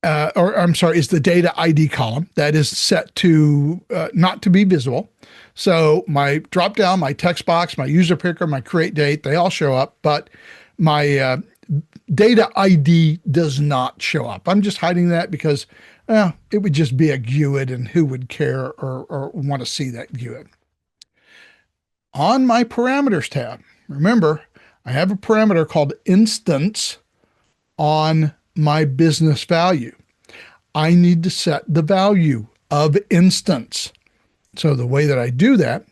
Is the data ID column that is set to not to be visible. So my drop down, my text box, my user picker, my create date, they all show up, but my data ID does not show up. I'm just hiding that because it would just be a GUID, and who would care or want to see that GUID. On my parameters tab, remember, I have a parameter called instance on my business value. I need to set the value of instance. So the way that I do that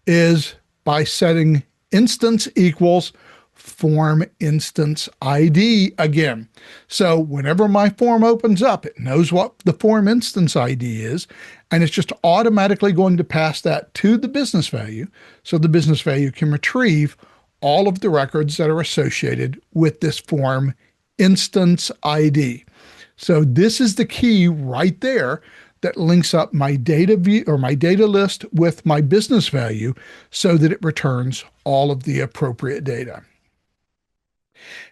is by setting instance equals form instance ID again. So whenever my form opens up, it knows what the form instance ID is, and it's just automatically going to pass that to the business value so the business value can retrieve all of the records that are associated with this form instance ID. So this is the key right there that links up my data view or my data list with my business value so that it returns all of the appropriate data.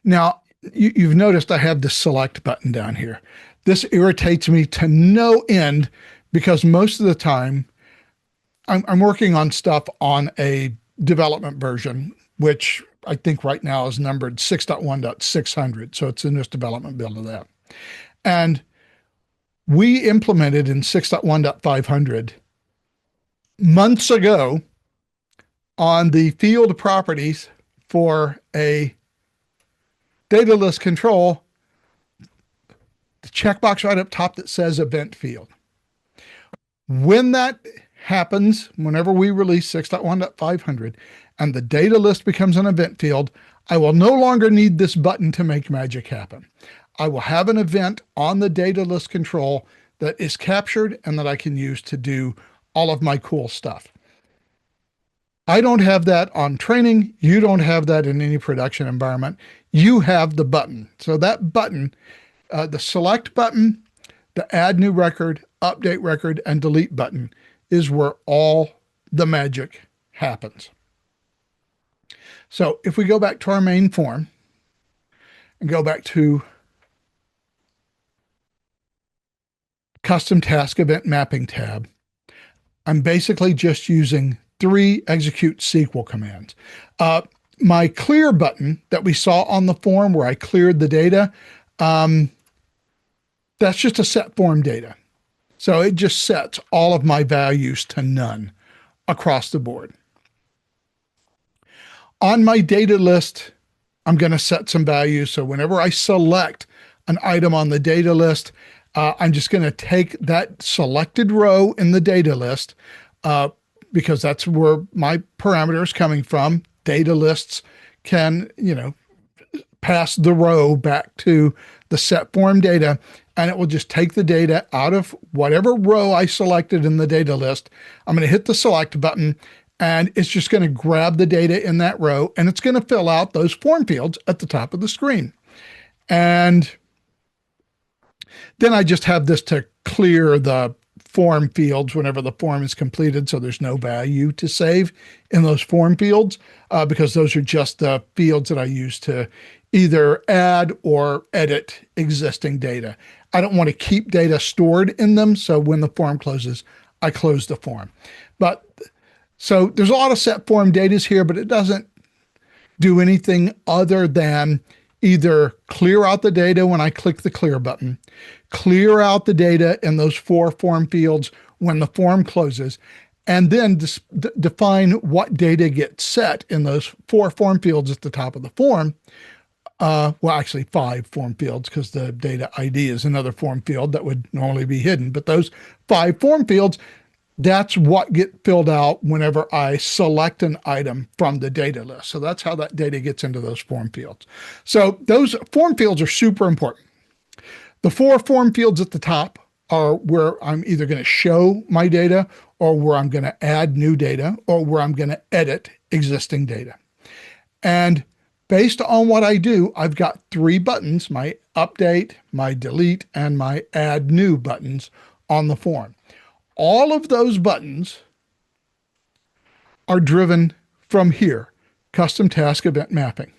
Now, you've noticed I have the select button down here. This irritates me to no end because most of the time I'm working on stuff on a development version, which I think right now is numbered 6.1.600. So it's in this development build of that. And we implemented in 6.1.500 months ago on the field properties for a data list control, the checkbox right up top that says event field. When that happens, whenever we release 6.1.500 and the data list becomes an event field, I will no longer need this button to make magic happen. I will have an event on the data list control that is captured and that I can use to do all of my cool stuff. I don't have that on training. You don't have that in any production environment. You have the button. So that button, the select button, the add new record, update record, and delete button is where all the magic happens. So if we go back to our main form and go back to custom task event mapping tab, I'm basically just using 3 execute SQL commands. My clear button that we saw on the form where I cleared the data, that's just a set form data. So it just sets all of my values to none across the board. On my data list, I'm going to set some values. So whenever I select an item on the data list, I'm just going to take that selected row in the data list because that's where my parameter is coming from. Data lists can, pass the row back to the set form data, and it will just take the data out of whatever row I selected in the data list. I'm going to hit the select button, and it's just going to grab the data in that row, and it's going to fill out those form fields at the top of the screen. And then I just have this to clear the form fields whenever the form is completed, so there's no value to save in those form fields because those are just the fields that I use to either add or edit existing data. I don't want to keep data stored in them, so when the form closes, I close the form. So there's a lot of set form data here, but it doesn't do anything other than either clear out the data when I click the clear button, clear out the data in those 4 form fields when the form closes, and then define what data gets set in those 4 form fields at the top of the form. Well, actually 5 form fields because the data ID is another form field that would normally be hidden. But those 5 form fields, that's what get filled out whenever I select an item from the data list. So that's how that data gets into those form fields. So those form fields are super important. The 4 form fields at the top are where I'm either going to show my data or where I'm going to add new data or where I'm going to edit existing data. And based on what I do, I've got 3 buttons, my update, my delete, and my add new buttons on the form. All of those buttons are driven from here, custom task event mapping.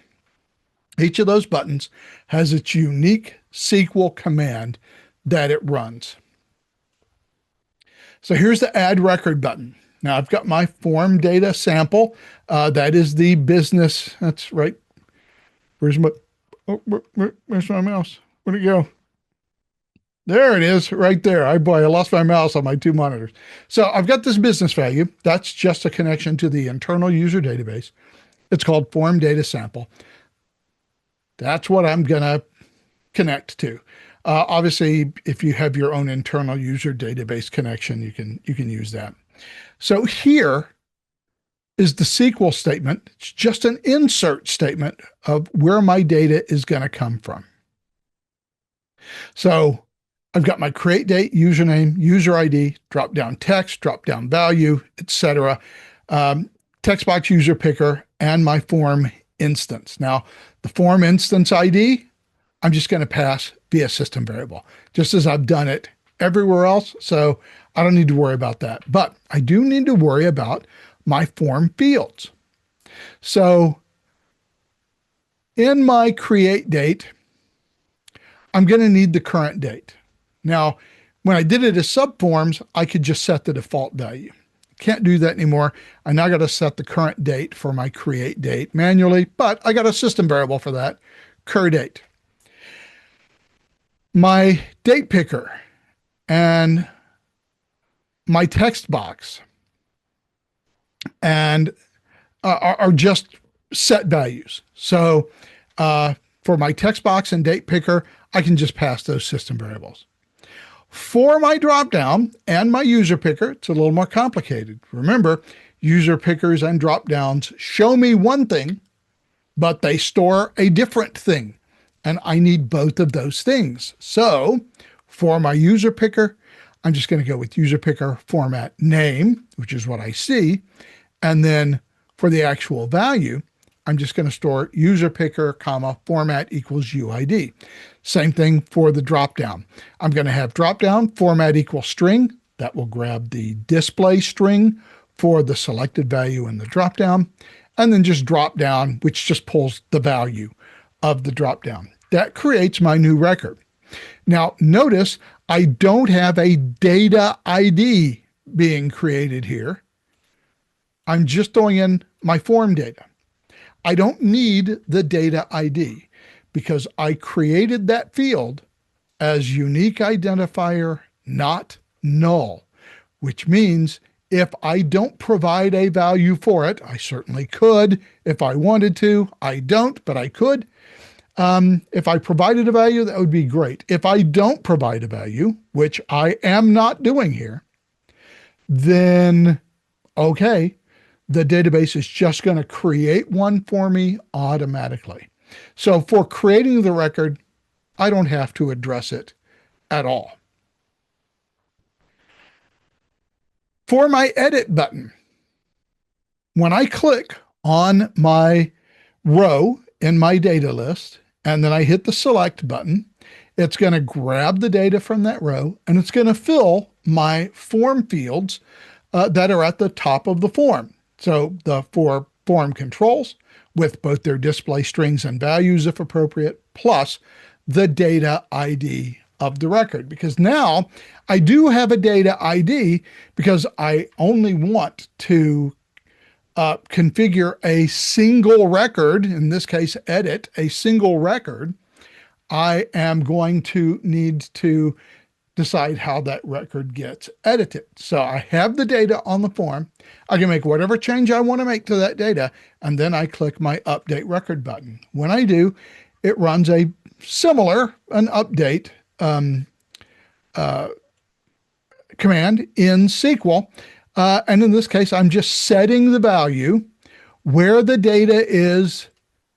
Each of those buttons has its unique SQL command that it runs. So here's the add record button. Now I've got my form data sample. That is the business. That's right. Where's my mouse? Where'd it go? There it is right there. I lost my mouse on my 2 monitors. So I've got this business value. That's just a connection to the internal user database. It's called form data sample. That's what I'm going to connect to. Obviously, if you have your own internal user database connection, you can use that. So here is the SQL statement. It's just an insert statement of where my data is going to come from. So I've got my create date, username, user ID, drop down text, drop down value, etc. Text box user picker, and my form instance. Now, the form instance ID, I'm just going to pass via system variable, just as I've done it everywhere else. So I don't need to worry about that. But I do need to worry about my form fields. So in my create date, I'm going to need the current date. Now, when I did it as subforms, I could just set the default value. Can't do that anymore. I now got to set the current date for my create date manually, but I got a system variable for that, cur date. My date picker and my text box and are just set values. So for my text box and date picker, I can just pass those system variables. For my dropdown and my user picker, it's a little more complicated. Remember, user pickers and dropdowns show me one thing, but they store a different thing. And I need both of those things. So for my user picker, I'm just going to go with user picker format name, which is what I see. And then for the actual value, I'm just going to store user picker, comma, format equals UID. Same thing for the dropdown. I'm going to have dropdown format equals string. That will grab the display string for the selected value in the dropdown. And then just dropdown, which just pulls the value of the dropdown. That creates my new record. Now, notice I don't have a data ID being created here. I'm just throwing in my form data. I don't need the data ID because I created that field as unique identifier, not null, which means If I don't provide a value for it, I certainly could if I wanted to. I don't, but I could. If I provided a value, that would be great. If I don't provide a value, which I am not doing here, then okay, the database is just going to create one for me automatically. So for creating the record, I don't have to address it at all. For my edit button, when I click on my row in my data list, and then I hit the select button, it's going to grab the data from that row and it's going to fill my form fields that are at the top of the form. So the four form controls with both their display strings and values if appropriate, plus the data ID of the record. Because now I do have a data ID because I only want to configure a single record, in this case, edit a single record. I am going to need to decide how that record gets edited. So I have the data on the form. I can make whatever change I want to make to that data, and then I click my update record button. When I do, it runs an update command in SQL. And in this case, I'm just setting the value where the data is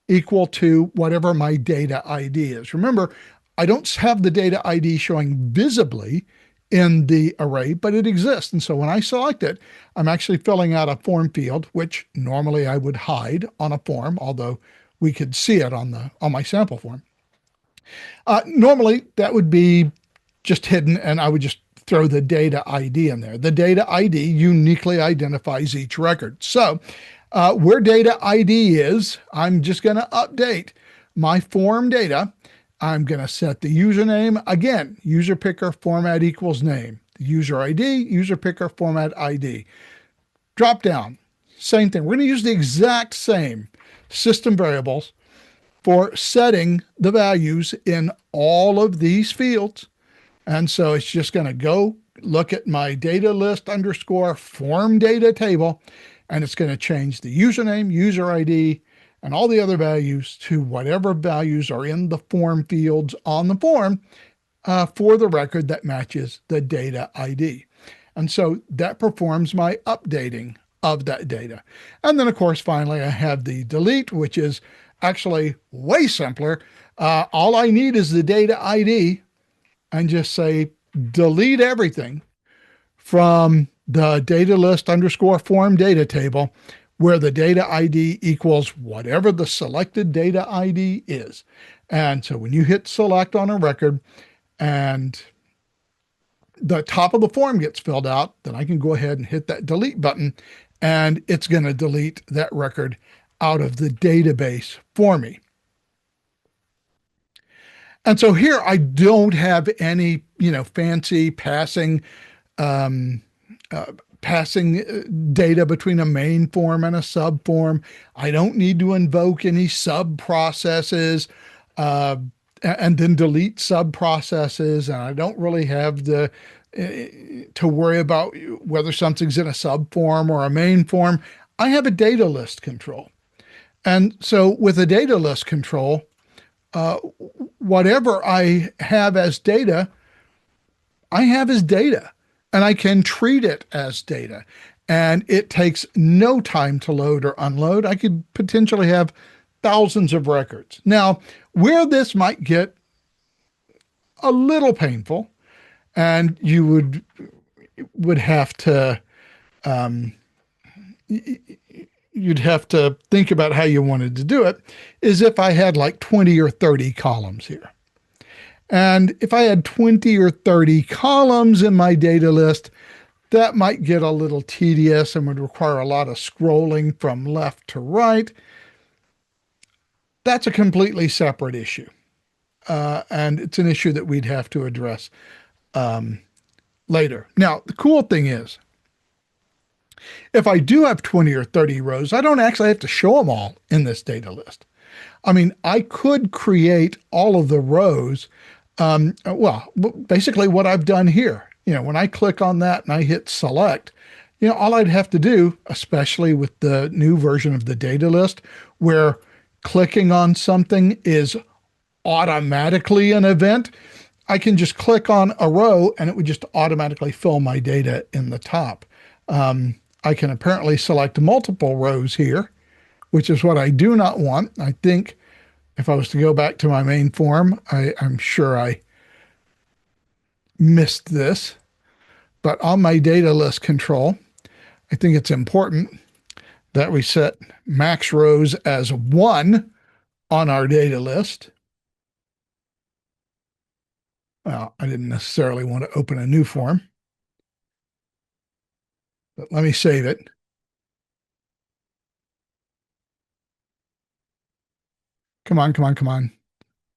equal to whatever my data ID is. Remember, I don't have the data ID showing visibly in the array, but it exists. And so when I select it, I'm actually filling out a form field, which normally I would hide on a form, although we could see it on my sample form. Normally, that would be just hidden, and I would just throw the data ID in there. The data ID uniquely identifies each record. So where data ID is, I'm just going to update my form data. I'm going to set the username. Again, user picker format equals name. The user ID, user picker format ID. Drop down, same thing. We're going to use the exact same system variables for setting the values in all of these fields. And so it's just going to go look at my data list underscore form data table, and it's going to change the username, user ID, and all the other values to whatever values are in the form fields on the form for the record that matches the data ID. And so that performs my updating of that data. And then, of course, finally, I have the delete, which is actually way simpler. All I need is the data ID, and just say delete everything from the data list underscore form data table where the data ID equals whatever the selected data ID is. And so when you hit select on a record and the top of the form gets filled out, then I can go ahead and hit that delete button, and it's going to delete that record out of the database for me. And so here I don't have any, fancy passing data between a main form and a sub form. I don't need to invoke any sub processes and then delete sub processes. And I don't really have to worry about whether something's in a sub form or a main form. I have a data list control. And so with a data list control, whatever I have as data, I have as data, and I can treat it as data. And it takes no time to load or unload. I could potentially have thousands of records. Now, where this might get a little painful, and you would have to you'd have to think about how you wanted to do it, is if I had like 20 or 30 columns here. And if I had 20 or 30 columns in my data list, that might get a little tedious and would require a lot of scrolling from left to right. That's a completely separate issue. And it's an issue that we'd have to address later. Now, the cool thing is, if I do have 20 or 30 rows, I don't actually have to show them all in this data list. I mean, I could create all of the rows. Basically what I've done here, when I click on that and I hit select, all I'd have to do, especially with the new version of the data list, where clicking on something is automatically an event, I can just click on a row and it would just automatically fill my data in the top. I can apparently select multiple rows here, which is what I do not want. I think if I was to go back to my main form, I'm sure I missed this, but on my data list control, I think it's important that we set max rows as 1 on our data list. Well, I didn't necessarily want to open a new form, but let me save it. Come on, come on, come on.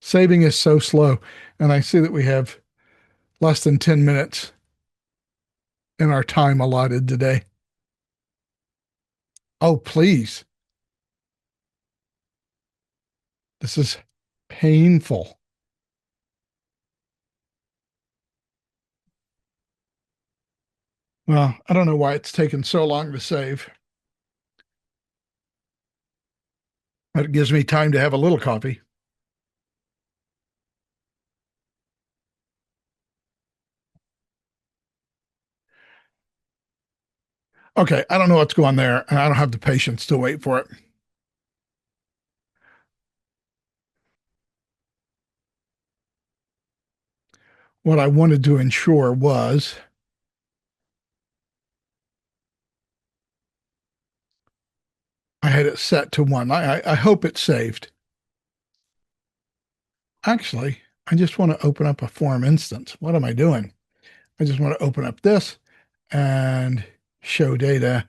Saving is so slow. And I see that we have less than 10 minutes in our time allotted today. Oh, please. This is painful. Well, I don't know why it's taken so long to save. But it gives me time to have a little coffee. Okay, I don't know what's going there, and I don't have the patience to wait for it. What I wanted to ensure was I had it set to 1. I hope it's saved. Actually, I just want to open up a form instance. What am I doing? I just want to open up this and show data.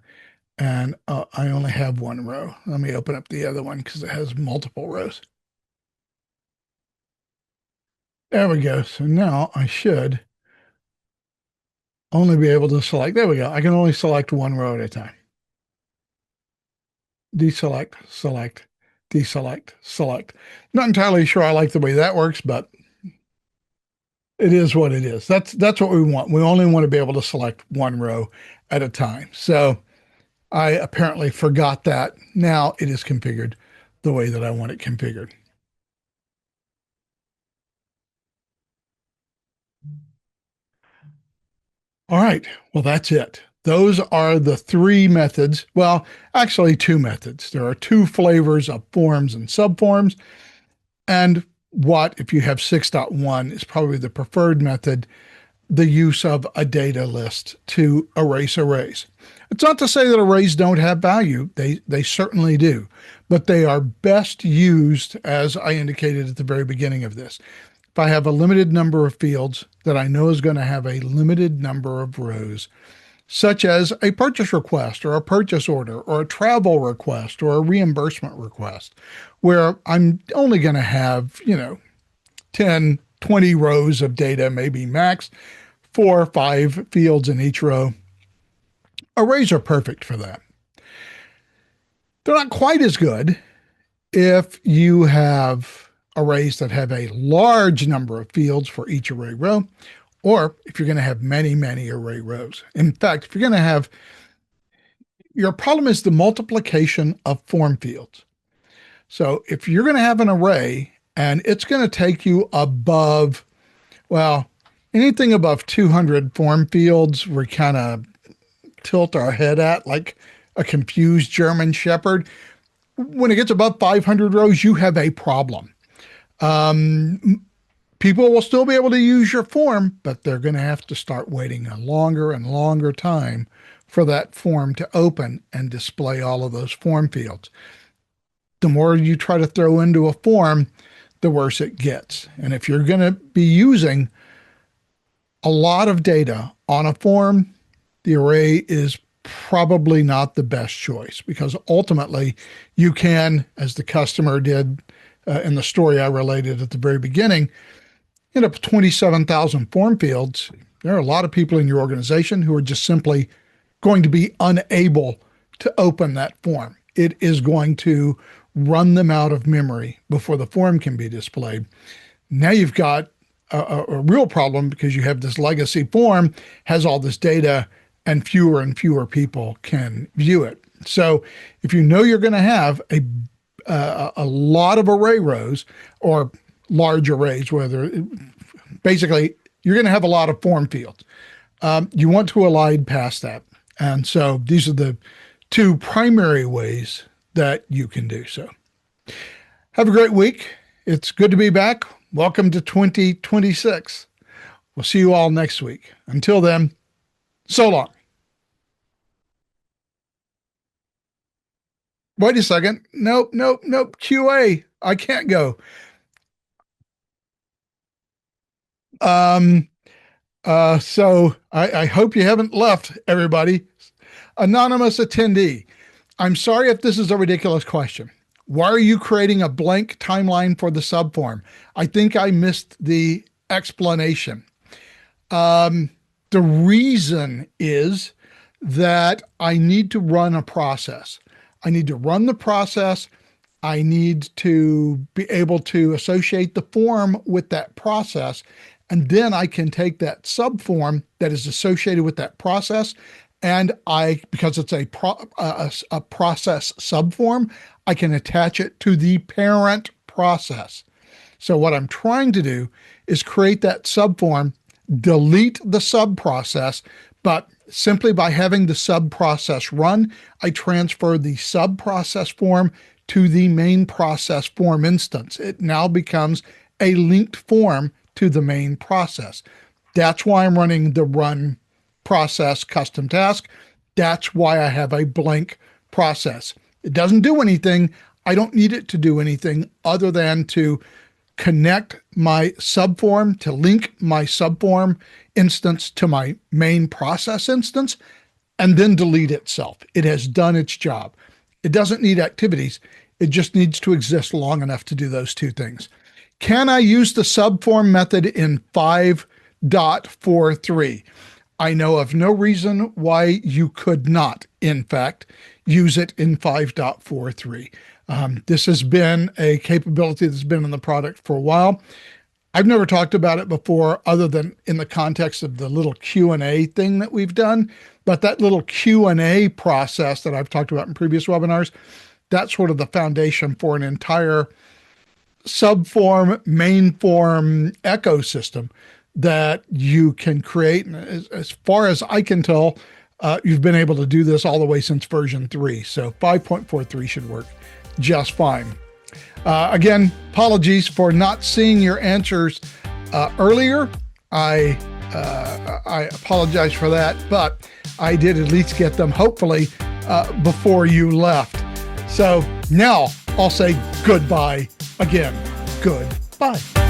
And I only have 1 row. Let me open up the other one because it has multiple rows. There we go. So now I should only be able to select. There we go. I can only select 1 row at a time. Deselect, select, deselect, select. Not entirely sure I like the way that works, but it is what it is. That's what we want. We only want to be able to select 1 row at a time. So I apparently forgot that. Now it is configured the way that I want it configured. All right. Well, that's it. Those are the 3 methods. Well, actually 2 methods. There are 2 flavors of forms and subforms. And what, if you have 6.1, is probably the preferred method, the use of a data list to erase arrays. It's not to say that arrays don't have value. They certainly do, but they are best used, as I indicated at the very beginning of this. If I have a limited number of fields that I know is going to have a limited number of rows, such as a purchase request or a purchase order or a travel request or a reimbursement request, where I'm only going to have, 10, 20 rows of data, maybe max, 4 or 5 fields in each row. Arrays are perfect for that. They're not quite as good if you have arrays that have a large number of fields for each array row, or if you're going to have many, many array rows. In fact, if you're going to have, your problem is the multiplication of form fields. So if you're going to have an array and it's going to take you above, well, anything above 200 form fields, we kind of tilt our head at like a confused German shepherd. When it gets above 500 rows, you have a problem. People will still be able to use your form, but they're going to have to start waiting a longer and longer time for that form to open and display all of those form fields. The more you try to throw into a form, the worse it gets. And if you're going to be using a lot of data on a form, the array is probably not the best choice, because ultimately you can, as the customer did in the story I related at the very beginning, end up with 27,000 form fields. There are a lot of people in your organization who are just simply going to be unable to open that form. It is going to run them out of memory before the form can be displayed. Now you've got a real problem, because you have this legacy form, has all this data, and fewer people can view it. So if you know you're going to have a lot of array rows or large arrays, basically you're going to have a lot of form fields. You want to elide past that. And so these are the two primary ways that you can do so. Have a great week. It's good to be back. Welcome to 2026. We'll see you all next week. Until then, so long. Wait a second. Nope. QA. I can't go. So I hope you haven't left, everybody. Anonymous attendee. I'm sorry if this is a ridiculous question. Why are you creating a blank timeline for the subform? I think I missed the explanation. The reason is that I need to run a process. I need to run the process. I need to be able to associate the form with that process. And then I can take that subform that is associated with that process, and because it's a process subform, I can attach it to the parent process. So what I'm trying to do is create that subform, delete the subprocess, but simply by having the subprocess run, I transfer the subprocess form to the main process form instance. It now becomes a linked form to the main process. That's why I'm running the run process custom task. That's why I have a blank process. It doesn't do anything. I don't need it to do anything other than to connect my subform, to link my subform instance to my main process instance, and then delete itself. It has done its job. It doesn't need activities. It just needs to exist long enough to do those two things. Can I use the subform method in 5.43? I know of no reason why you could not, in fact, use it in 5.43. This has been a capability that's been in the product for a while. I've never talked about it before other than in the context of the little Q&A thing that we've done. But that little Q&A process that I've talked about in previous webinars, that's sort of the foundation for an entire subform, main form ecosystem that you can create. And as far as I can tell, you've been able to do this all the way since version 3. So 5.43 should work just fine. Again, apologies for not seeing your answers earlier. I apologize for that, but I did at least get them, hopefully, before you left. So now I'll say goodbye again. Goodbye.